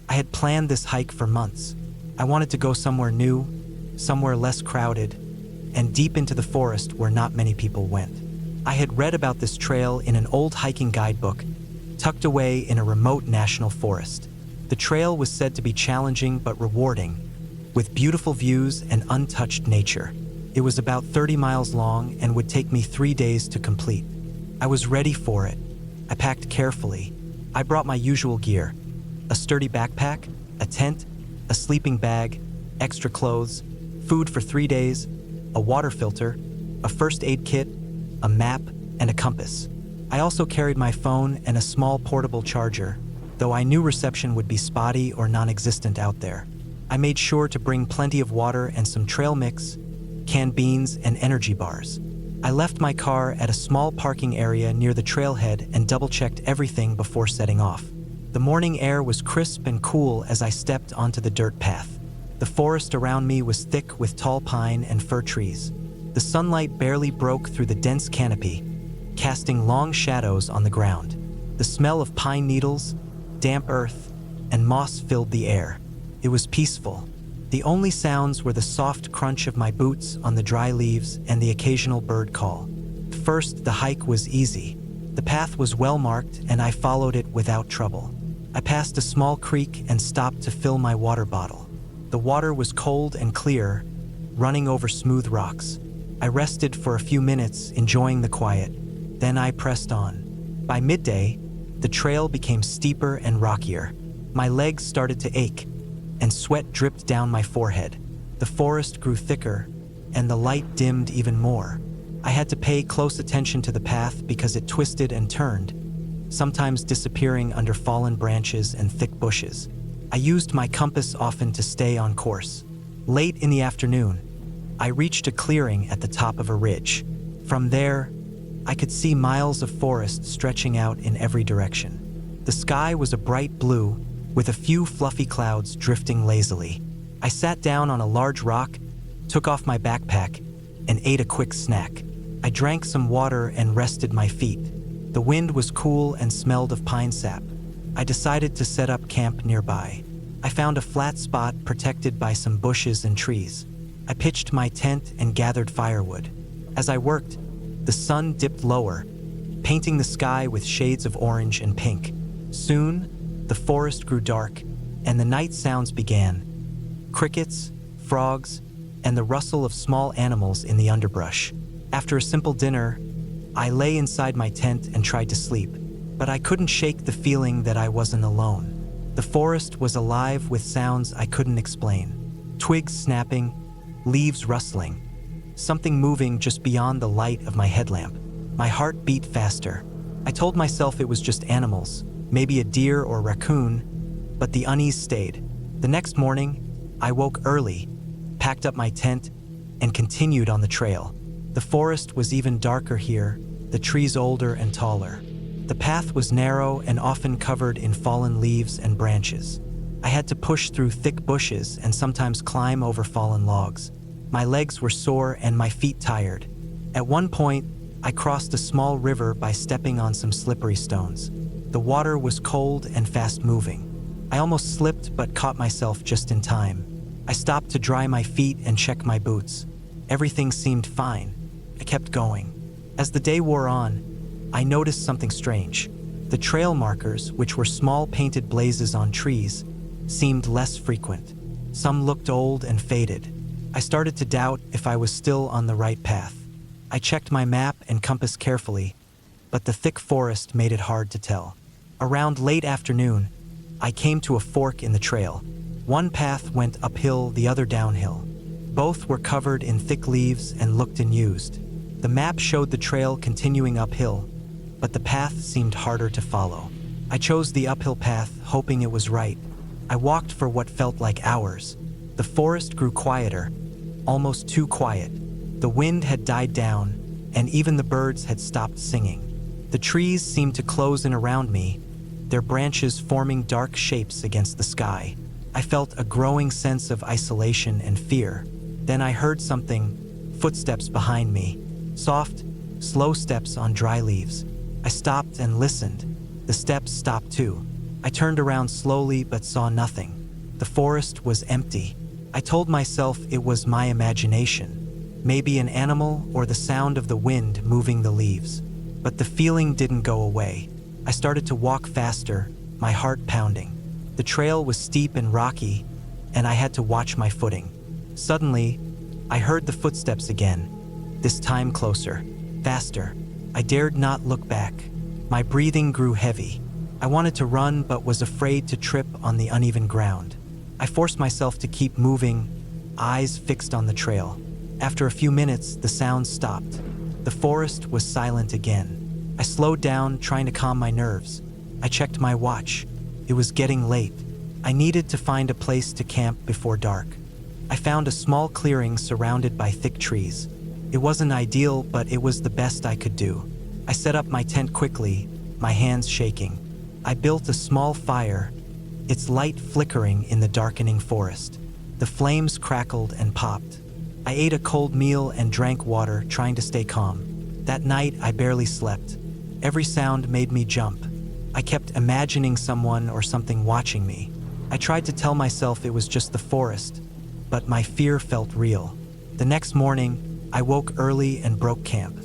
I had planned this hike for months. I wanted to go somewhere new, somewhere less crowded, and deep into the forest where not many people went. I had read about this trail in an old hiking guidebook, tucked away in a remote national forest. The trail was said to be challenging but rewarding, with beautiful views and untouched nature. It was about 30 miles long and would take me 3 days to complete. I was ready for it. I packed carefully. I brought my usual gear: a sturdy backpack, a tent, a sleeping bag, extra clothes, food for 3 days, a water filter, a first aid kit, a map, and a compass. I also carried my phone and a small portable charger, though I knew reception would be spotty or non-existent out there. I made sure to bring plenty of water and some trail mix, canned beans, and energy bars. I left my car at a small parking area near the trailhead and double-checked everything before setting off. The morning air was crisp and cool as I stepped onto the dirt path. The forest around me was thick with tall pine and fir trees. The sunlight barely broke through the dense canopy, casting long shadows on the ground. The smell of pine needles, damp earth, and moss filled the air. It was peaceful. The only sounds were the soft crunch of my boots on the dry leaves and the occasional bird call. First, the hike was easy. The path was well marked and I followed it without trouble. I passed a small creek and stopped to fill my water bottle. The water was cold and clear, running over smooth rocks. I rested for a few minutes, enjoying the quiet. Then I pressed on. By midday, the trail became steeper and rockier. My legs started to ache, and sweat dripped down my forehead. The forest grew thicker, and the light dimmed even more. I had to pay close attention to the path because it twisted and turned, sometimes disappearing under fallen branches and thick bushes. I used my compass often to stay on course. Late in the afternoon, I reached a clearing at the top of a ridge. From there, I could see miles of forest stretching out in every direction. The sky was a bright blue, with a few fluffy clouds drifting lazily. I sat down on a large rock, took off my backpack, and ate a quick snack. I drank some water and rested my feet. The wind was cool and smelled of pine sap. I decided to set up camp nearby. I found a flat spot protected by some bushes and trees. I pitched my tent and gathered firewood. As I worked, the sun dipped lower, painting the sky with shades of orange and pink. Soon, the forest grew dark, and the night sounds began: crickets, frogs, and the rustle of small animals in the underbrush. After a simple dinner, I lay inside my tent and tried to sleep, but I couldn't shake the feeling that I wasn't alone. The forest was alive with sounds I couldn't explain: twigs snapping, leaves rustling, something moving just beyond the light of my headlamp. My heart beat faster. I told myself it was just animals, maybe a deer or raccoon, but the unease stayed. The next morning, I woke early, packed up my tent, and continued on the trail. The forest was even darker here, the trees older and taller. The path was narrow and often covered in fallen leaves and branches. I had to push through thick bushes and sometimes climb over fallen logs. My legs were sore and my feet tired. At one point, I crossed a small river by stepping on some slippery stones. The water was cold and fast-moving. I almost slipped but caught myself just in time. I stopped to dry my feet and check my boots. Everything seemed fine. I kept going. As the day wore on, I noticed something strange. The trail markers, which were small painted blazes on trees, seemed less frequent. Some looked old and faded. I started to doubt if I was still on the right path. I checked my map and compass carefully, but the thick forest made it hard to tell. Around late afternoon, I came to a fork in the trail. One path went uphill, the other downhill. Both were covered in thick leaves and looked unused. The map showed the trail continuing uphill, but the path seemed harder to follow. I chose the uphill path, hoping it was right. I walked for what felt like hours. The forest grew quieter, almost too quiet. The wind had died down, and even the birds had stopped singing. The trees seemed to close in around me, their branches forming dark shapes against the sky. I felt a growing sense of isolation and fear. Then I heard something, footsteps behind me, soft, slow steps on dry leaves. I stopped and listened. The steps stopped too. I turned around slowly but saw nothing. The forest was empty. I told myself it was my imagination, maybe an animal or the sound of the wind moving the leaves. But the feeling didn't go away. I started to walk faster, my heart pounding. The trail was steep and rocky, and I had to watch my footing. Suddenly, I heard the footsteps again, this time closer, faster. I dared not look back. My breathing grew heavy. I wanted to run but was afraid to trip on the uneven ground. I forced myself to keep moving, eyes fixed on the trail. After a few minutes, the sound stopped. The forest was silent again. I slowed down, trying to calm my nerves. I checked my watch. It was getting late. I needed to find a place to camp before dark. I found a small clearing surrounded by thick trees. It wasn't ideal, but it was the best I could do. I set up my tent quickly, my hands shaking. I built a small fire, its light flickering in the darkening forest. The flames crackled and popped. I ate a cold meal and drank water, trying to stay calm. That night, I barely slept. Every sound made me jump. I kept imagining someone or something watching me. I tried to tell myself it was just the forest, but my fear felt real. The next morning, I woke early and broke camp.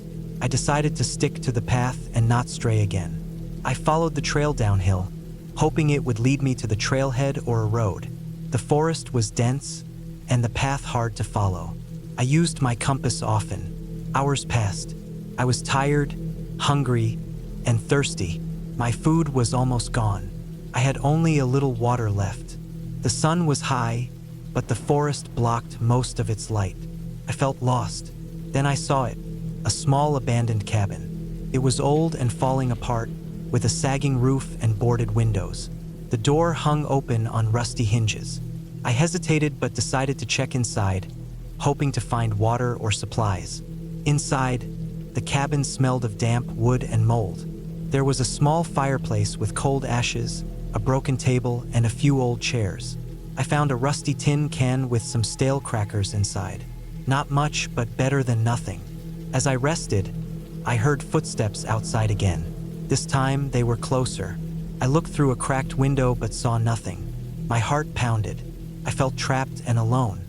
I decided to stick to the path and not stray again. I followed the trail downhill, hoping it would lead me to the trailhead or a road. The forest was dense, and the path hard to follow. I used my compass often. Hours passed. I was tired, hungry, and thirsty. My food was almost gone. I had only a little water left. The sun was high, but the forest blocked most of its light. I felt lost. Then I saw it, a small abandoned cabin. It was old and falling apart, with a sagging roof and boarded windows. The door hung open on rusty hinges. I hesitated but decided to check inside, hoping to find water or supplies. Inside, the cabin smelled of damp wood and mold. There was a small fireplace with cold ashes, a broken table, and a few old chairs. I found a rusty tin can with some stale crackers inside. Not much, but better than nothing. As I rested, I heard footsteps outside again. This time, they were closer. I looked through a cracked window but saw nothing. My heart pounded. I felt trapped and alone.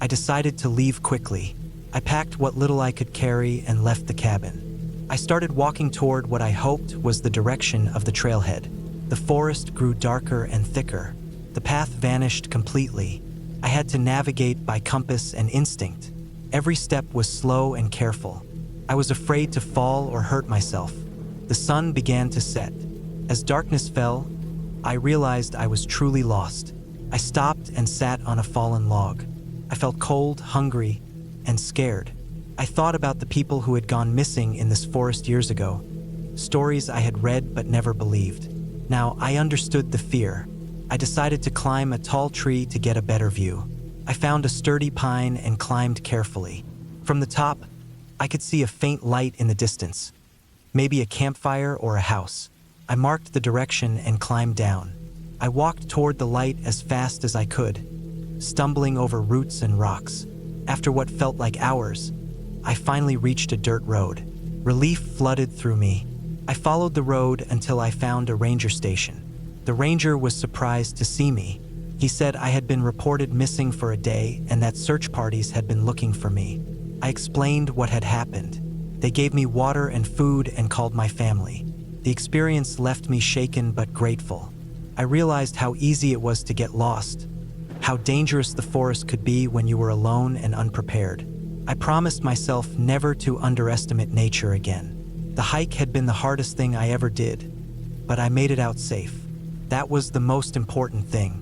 I decided to leave quickly. I packed what little I could carry and left the cabin. I started walking toward what I hoped was the direction of the trailhead. The forest grew darker and thicker. The path vanished completely. I had to navigate by compass and instinct. Every step was slow and careful. I was afraid to fall or hurt myself. The sun began to set. As darkness fell, I realized I was truly lost. I stopped and sat on a fallen log. I felt cold, hungry, and scared. I thought about the people who had gone missing in this forest years ago, stories I had read but never believed. Now I understood the fear. I decided to climb a tall tree to get a better view. I found a sturdy pine and climbed carefully. From the top, I could see a faint light in the distance, maybe a campfire or a house. I marked the direction and climbed down. I walked toward the light as fast as I could, stumbling over roots and rocks. After what felt like hours, I finally reached a dirt road. Relief flooded through me. I followed the road until I found a ranger station. The ranger was surprised to see me. He said I had been reported missing for a day and that search parties had been looking for me. I explained what had happened. They gave me water and food and called my family. The experience left me shaken but grateful. I realized how easy it was to get lost, how dangerous the forest could be when you were alone and unprepared. I promised myself never to underestimate nature again. The hike had been the hardest thing I ever did, but I made it out safe. That was the most important thing.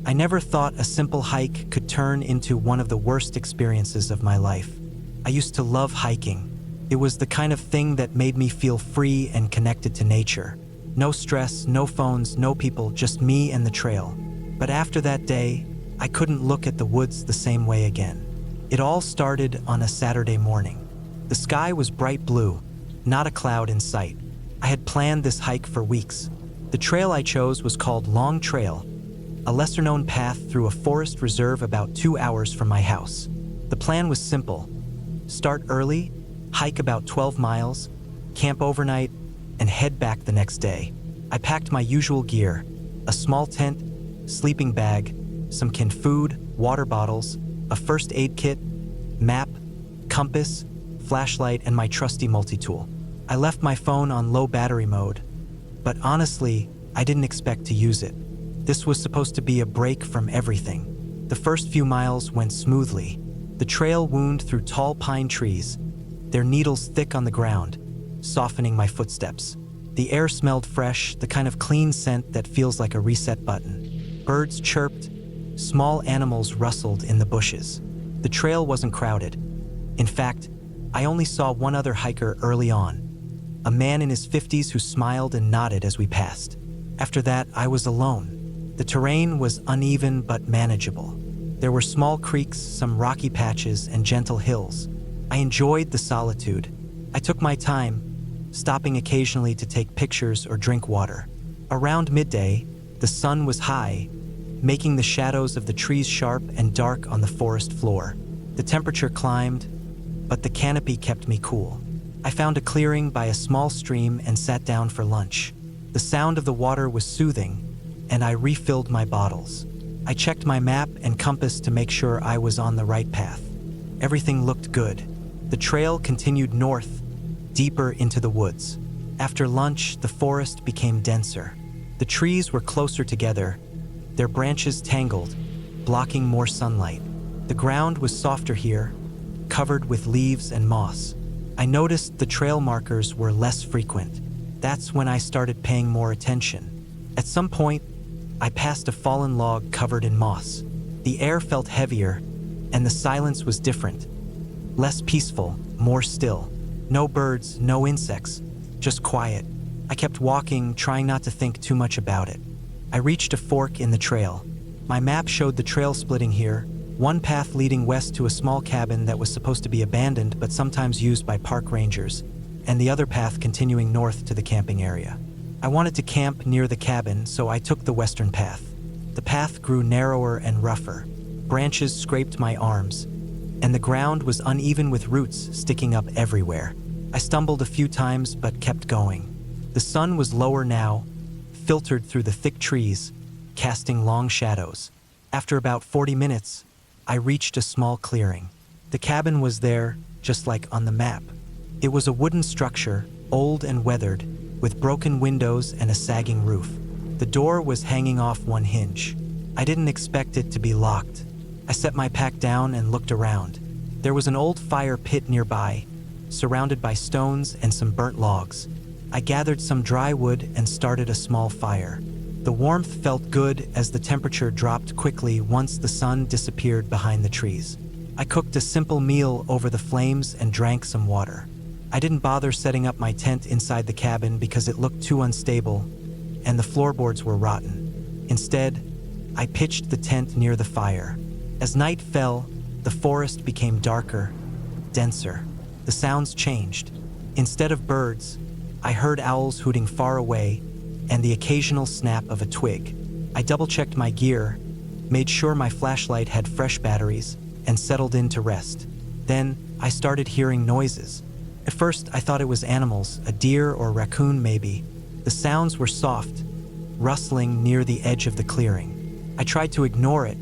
I never thought a simple hike could turn into one of the worst experiences of my life. I used to love hiking. It was the kind of thing that made me feel free and connected to nature. No stress, no phones, no people, just me and the trail. But after that day, I couldn't look at the woods the same way again. It all started on a Saturday morning. The sky was bright blue, not a cloud in sight. I had planned this hike for weeks. The trail I chose was called Long Trail, a lesser-known path through a forest reserve about 2 hours from my house. The plan was simple. Start early, hike about 12 miles, camp overnight, and head back the next day. I packed my usual gear: a small tent, sleeping bag, some canned food, water bottles, a first aid kit, map, compass, flashlight, and my trusty multi-tool. I left my phone on low battery mode, but honestly, I didn't expect to use it. This was supposed to be a break from everything. The first few miles went smoothly. The trail wound through tall pine trees, their needles thick on the ground, softening my footsteps. The air smelled fresh, the kind of clean scent that feels like a reset button. Birds chirped, small animals rustled in the bushes. The trail wasn't crowded. In fact, I only saw one other hiker early on, a man in his 50s who smiled and nodded as we passed. After that, I was alone. The terrain was uneven but manageable. There were small creeks, some rocky patches, and gentle hills. I enjoyed the solitude. I took my time, stopping occasionally to take pictures or drink water. Around midday, the sun was high, making the shadows of the trees sharp and dark on the forest floor. The temperature climbed, but the canopy kept me cool. I found a clearing by a small stream and sat down for lunch. The sound of the water was soothing, and I refilled my bottles. I checked my map and compass to make sure I was on the right path. Everything looked good. The trail continued north, deeper into the woods. After lunch, the forest became denser. The trees were closer together, their branches tangled, blocking more sunlight. The ground was softer here, covered with leaves and moss. I noticed the trail markers were less frequent. That's when I started paying more attention. At some point, I passed a fallen log covered in moss. The air felt heavier, and the silence was different. Less peaceful, more still. No birds, no insects, just quiet. I kept walking, trying not to think too much about it. I reached a fork in the trail. My map showed the trail splitting here, one path leading west to a small cabin that was supposed to be abandoned but sometimes used by park rangers, and the other path continuing north to the camping area. I wanted to camp near the cabin, so I took the western path. The path grew narrower and rougher. Branches scraped my arms, and the ground was uneven with roots sticking up everywhere. I stumbled a few times but kept going. The sun was lower now, filtered through the thick trees, casting long shadows. After about 40 minutes, I reached a small clearing. The cabin was there, just like on the map. It was a wooden structure, old and weathered, with broken windows and a sagging roof. The door was hanging off one hinge. I didn't expect it to be locked. I set my pack down and looked around. There was an old fire pit nearby, surrounded by stones and some burnt logs. I gathered some dry wood and started a small fire. The warmth felt good as the temperature dropped quickly once the sun disappeared behind the trees. I cooked a simple meal over the flames and drank some water. I didn't bother setting up my tent inside the cabin because it looked too unstable, and the floorboards were rotten. Instead, I pitched the tent near the fire. As night fell, the forest became darker, denser. The sounds changed. Instead of birds, I heard owls hooting far away and the occasional snap of a twig. I double-checked my gear, made sure my flashlight had fresh batteries, and settled in to rest. Then, I started hearing noises. At first, I thought it was animals, a deer or raccoon maybe. The sounds were soft, rustling near the edge of the clearing. I tried to ignore it,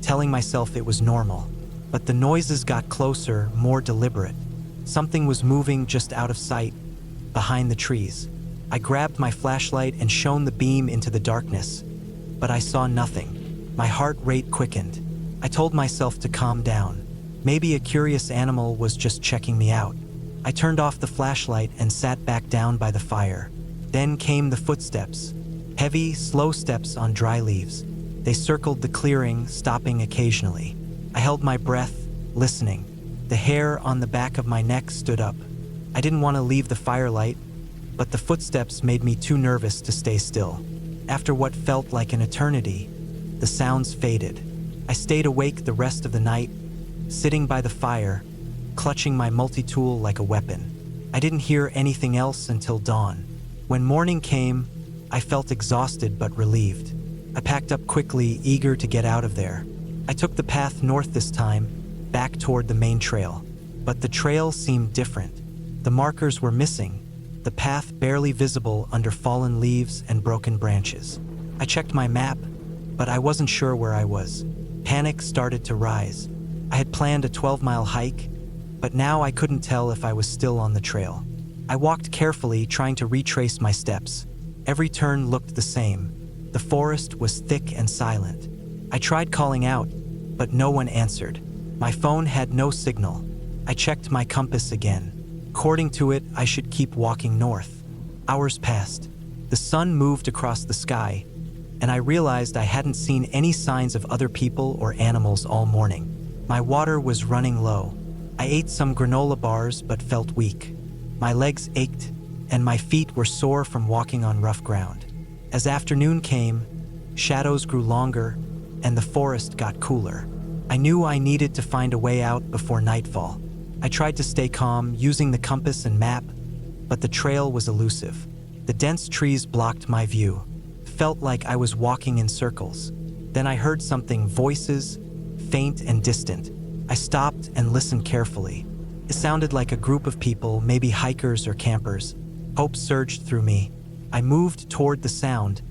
telling myself it was normal. But the noises got closer, more deliberate. Something was moving just out of sight, behind the trees. I grabbed my flashlight and shone the beam into the darkness, but I saw nothing. My heart rate quickened. I told myself to calm down. Maybe a curious animal was just checking me out. I turned off the flashlight and sat back down by the fire. Then came the footsteps. Heavy, slow steps on dry leaves. They circled the clearing, stopping occasionally. I held my breath, listening. The hair on the back of my neck stood up. I didn't want to leave the firelight, but the footsteps made me too nervous to stay still. After what felt like an eternity, the sounds faded. I stayed awake the rest of the night, sitting by the fire, clutching my multi-tool like a weapon. I didn't hear anything else until dawn. When morning came, I felt exhausted but relieved. I packed up quickly, eager to get out of there. I took the path north this time, back toward the main trail. But the trail seemed different. The markers were missing, the path barely visible under fallen leaves and broken branches. I checked my map, but I wasn't sure where I was. Panic started to rise. I had planned a 12-mile hike, but now I couldn't tell if I was still on the trail. I walked carefully, trying to retrace my steps. Every turn looked the same. The forest was thick and silent. I tried calling out, but no one answered. My phone had no signal. I checked my compass again. According to it, I should keep walking north. Hours passed. The sun moved across the sky, and I realized I hadn't seen any signs of other people or animals all morning. My water was running low. I ate some granola bars but felt weak. My legs ached, and my feet were sore from walking on rough ground. As afternoon came, shadows grew longer, and the forest got cooler. I knew I needed to find a way out before nightfall. I tried to stay calm, using the compass and map, but the trail was elusive. The dense trees blocked my view. It felt like I was walking in circles. Then I heard something, voices, faint and distant. I stopped and listened carefully. It sounded like a group of people, maybe hikers or campers. Hope surged through me. I moved toward the sound,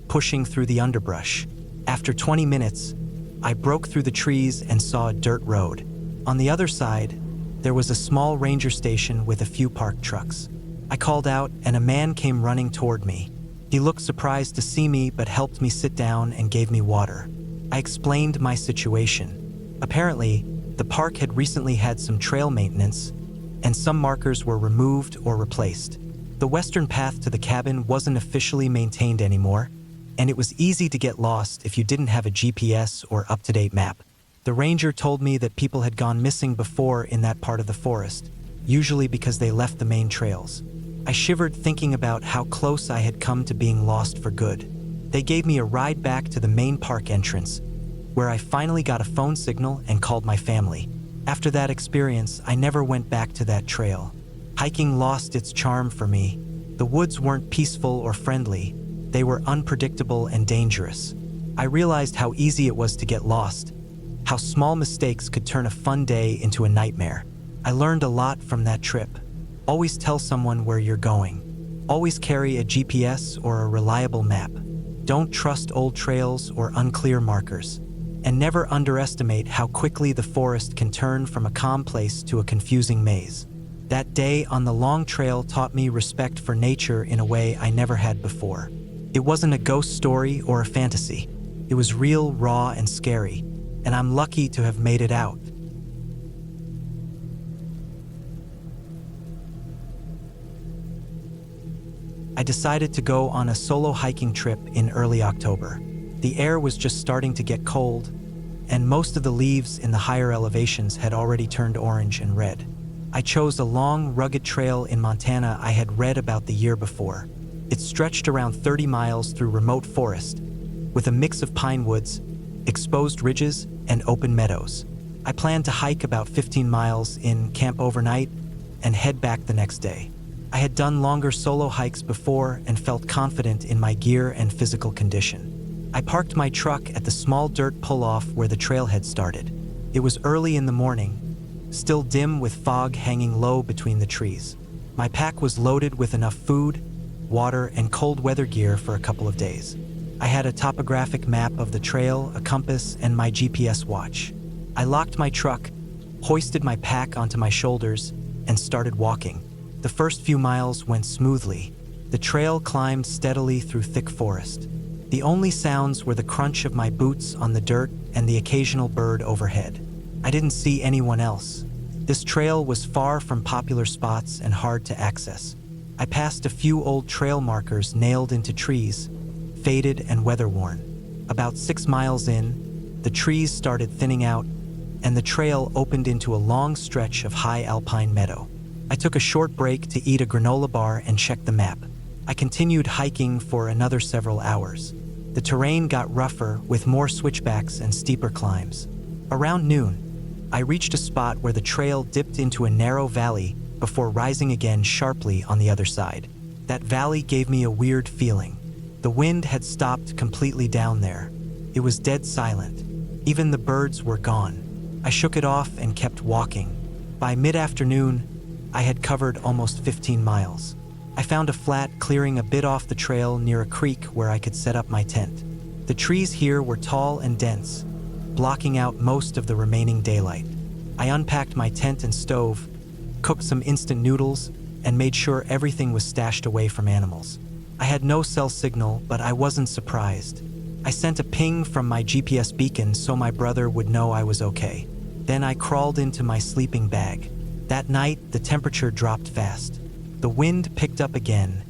pushing through the underbrush. After 20 minutes, I broke through the trees and saw a dirt road. On the other side, there was a small ranger station with a few parked trucks. I called out, and a man came running toward me. He looked surprised to see me but helped me sit down and gave me water. I explained my situation. Apparently, the park had recently had some trail maintenance, and some markers were removed or replaced. The western path to the cabin wasn't officially maintained anymore, and it was easy to get lost if you didn't have a GPS or up-to-date map. The ranger told me that people had gone missing before in that part of the forest, usually because they left the main trails. I shivered thinking about how close I had come to being lost for good. They gave me a ride back to the main park entrance, where I finally got a phone signal and called my family. After that experience, I never went back to that trail. Hiking lost its charm for me. The woods weren't peaceful or friendly. They were unpredictable and dangerous. I realized how easy it was to get lost, how small mistakes could turn a fun day into a nightmare. I learned a lot from that trip. Always tell someone where you're going. Always carry a GPS or a reliable map. Don't trust old trails or unclear markers. And never underestimate how quickly the forest can turn from a calm place to a confusing maze. That day on the long trail taught me respect for nature in a way I never had before. It wasn't a ghost story or a fantasy. It was real, raw, and scary, and I'm lucky to have made it out. I decided to go on a solo hiking trip in early October. The air was just starting to get cold, and most of the leaves in the higher elevations had already turned orange and red. I chose a long, rugged trail in Montana I had read about the year before. It stretched around 30 miles through remote forest, with a mix of pine woods, exposed ridges, and open meadows. I planned to hike about 15 miles in, camp overnight, and head back the next day. I had done longer solo hikes before and felt confident in my gear and physical condition. I parked my truck at the small dirt pull-off where the trailhead started. It was early in the morning, still dim with fog hanging low between the trees. My pack was loaded with enough food, water, and cold weather gear for a couple of days. I had a topographic map of the trail, a compass, and my GPS watch. I locked my truck, hoisted my pack onto my shoulders, and started walking. The first few miles went smoothly. The trail climbed steadily through thick forest. The only sounds were the crunch of my boots on the dirt and the occasional bird overhead. I didn't see anyone else. This trail was far from popular spots and hard to access. I passed a few old trail markers nailed into trees, faded and weather-worn. About 6 miles in, the trees started thinning out, and the trail opened into a long stretch of high alpine meadow. I took a short break to eat a granola bar and check the map. I continued hiking for another several hours. The terrain got rougher with more switchbacks and steeper climbs. Around noon, I reached a spot where the trail dipped into a narrow valley before rising again sharply on the other side. That valley gave me a weird feeling. The wind had stopped completely down there. It was dead silent. Even the birds were gone. I shook it off and kept walking. By mid-afternoon, I had covered almost 15 miles. I found a flat clearing a bit off the trail near a creek where I could set up my tent. The trees here were tall and dense, blocking out most of the remaining daylight. I unpacked my tent and stove, cooked some instant noodles, and made sure everything was stashed away from animals. I had no cell signal, but I wasn't surprised. I sent a ping from my GPS beacon so my brother would know I was okay. Then I crawled into my sleeping bag. That night, the temperature dropped fast. The wind picked up again,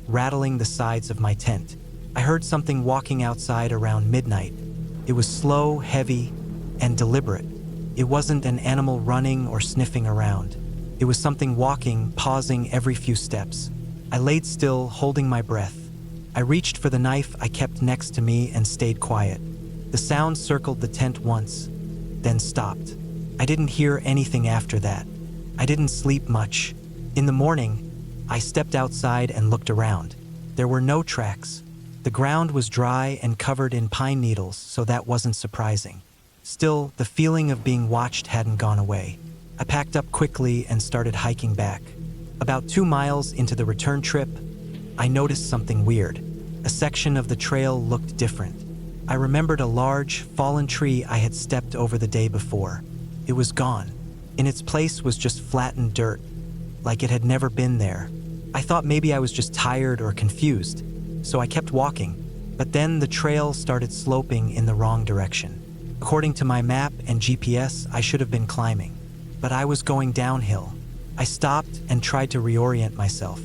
rattling the sides of my tent. I heard something walking outside around midnight. It was slow, heavy, and deliberate. It wasn't an animal running or sniffing around. It was something walking, pausing every few steps. I laid still, holding my breath. I reached for the knife I kept next to me and stayed quiet. The sound circled the tent once, then stopped. I didn't hear anything after that. I didn't sleep much. In the morning, I stepped outside and looked around. There were no tracks. The ground was dry and covered in pine needles, so that wasn't surprising. Still, the feeling of being watched hadn't gone away. I packed up quickly and started hiking back. About 2 miles into the return trip, I noticed something weird. A section of the trail looked different. I remembered a large, fallen tree I had stepped over the day before. It was gone. In its place was just flattened dirt, like it had never been there. I thought maybe I was just tired or confused, so I kept walking. But then the trail started sloping in the wrong direction. According to my map and GPS, I should have been climbing, but I was going downhill. I stopped and tried to reorient myself.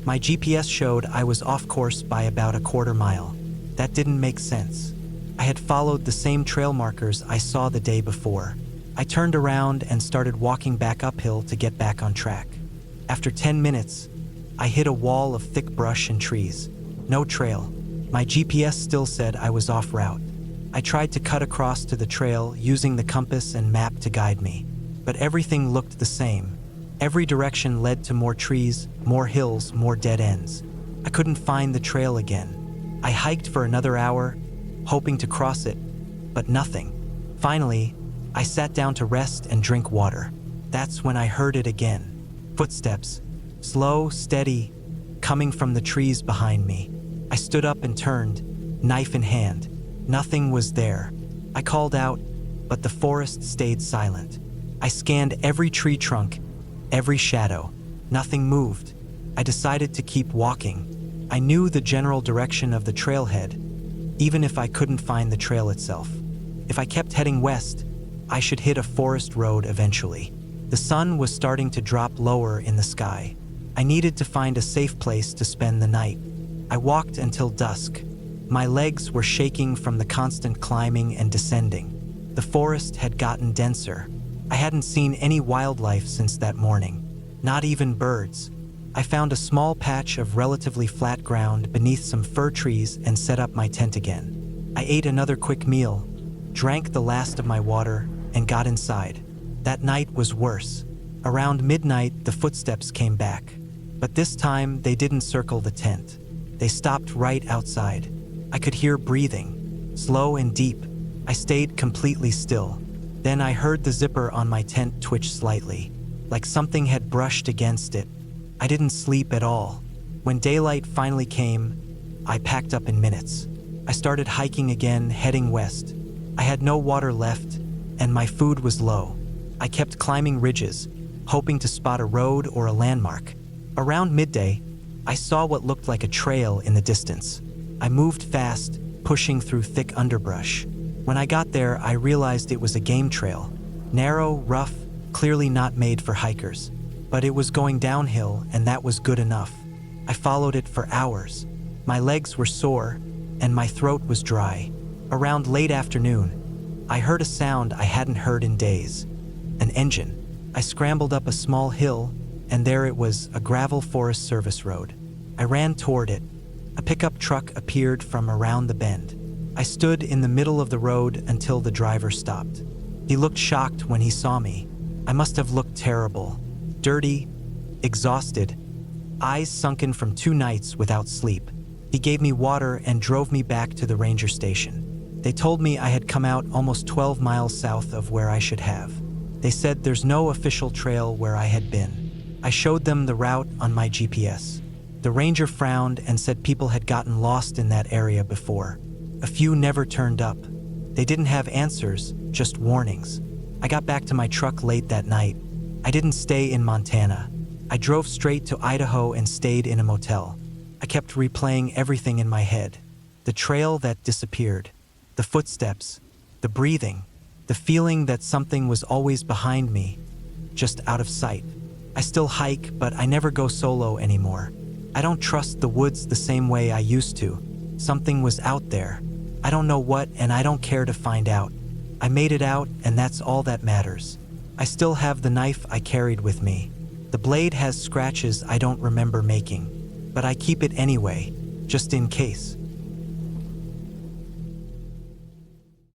My GPS showed I was off course by about a quarter mile. That didn't make sense. I had followed the same trail markers I saw the day before. I turned around and started walking back uphill to get back on track. After 10 minutes, I hit a wall of thick brush and trees. No trail. My GPS still said I was off route. I tried to cut across to the trail using the compass and map to guide me, but everything looked the same. Every direction led to more trees, more hills, more dead ends. I couldn't find the trail again. I hiked for another hour, hoping to cross it, but nothing. Finally, I sat down to rest and drink water. That's when I heard it again. Footsteps, slow, steady, coming from the trees behind me. I stood up and turned, knife in hand. Nothing was there. I called out, but the forest stayed silent. I scanned every tree trunk, every shadow. Nothing moved. I decided to keep walking. I knew the general direction of the trailhead, even if I couldn't find the trail itself. If I kept heading west, I should hit a forest road eventually. The sun was starting to drop lower in the sky. I needed to find a safe place to spend the night. I walked until dusk. My legs were shaking from the constant climbing and descending. The forest had gotten denser. I hadn't seen any wildlife since that morning, not even birds. I found a small patch of relatively flat ground beneath some fir trees and set up my tent again. I ate another quick meal, drank the last of my water, and got inside. That night was worse. Around midnight, the footsteps came back. But this time, they didn't circle the tent. They stopped right outside. I could hear breathing, slow and deep. I stayed completely still. Then I heard the zipper on my tent twitch slightly, like something had brushed against it. I didn't sleep at all. When daylight finally came, I packed up in minutes. I started hiking again, heading west. I had no water left, and my food was low. I kept climbing ridges, hoping to spot a road or a landmark. Around midday, I saw what looked like a trail in the distance. I moved fast, pushing through thick underbrush. When I got there, I realized it was a game trail. Narrow, rough, clearly not made for hikers. But it was going downhill, and that was good enough. I followed it for hours. My legs were sore, and my throat was dry. Around late afternoon, I heard a sound I hadn't heard in days. An engine. I scrambled up a small hill, and there it was, a gravel Forest Service road. I ran toward it. A pickup truck appeared from around the bend. I stood in the middle of the road until the driver stopped. He looked shocked when he saw me. I must have looked terrible. Dirty, exhausted, eyes sunken from 2 nights without sleep. He gave me water and drove me back to the ranger station. They told me I had come out almost 12 miles south of where I should have. They said there's no official trail where I had been. I showed them the route on my GPS. The ranger frowned and said people had gotten lost in that area before. A few never turned up. They didn't have answers, just warnings. I got back to my truck late that night. I didn't stay in Montana. I drove straight to Idaho and stayed in a motel. I kept replaying everything in my head. The trail that disappeared, the footsteps, the breathing, the feeling that something was always behind me, just out of sight. I still hike, but I never go solo anymore. I don't trust the woods the same way I used to. Something was out there. I don't know what, and I don't care to find out. I made it out, and that's all that matters. I still have the knife I carried with me. The blade has scratches I don't remember making, but I keep it anyway, just in case.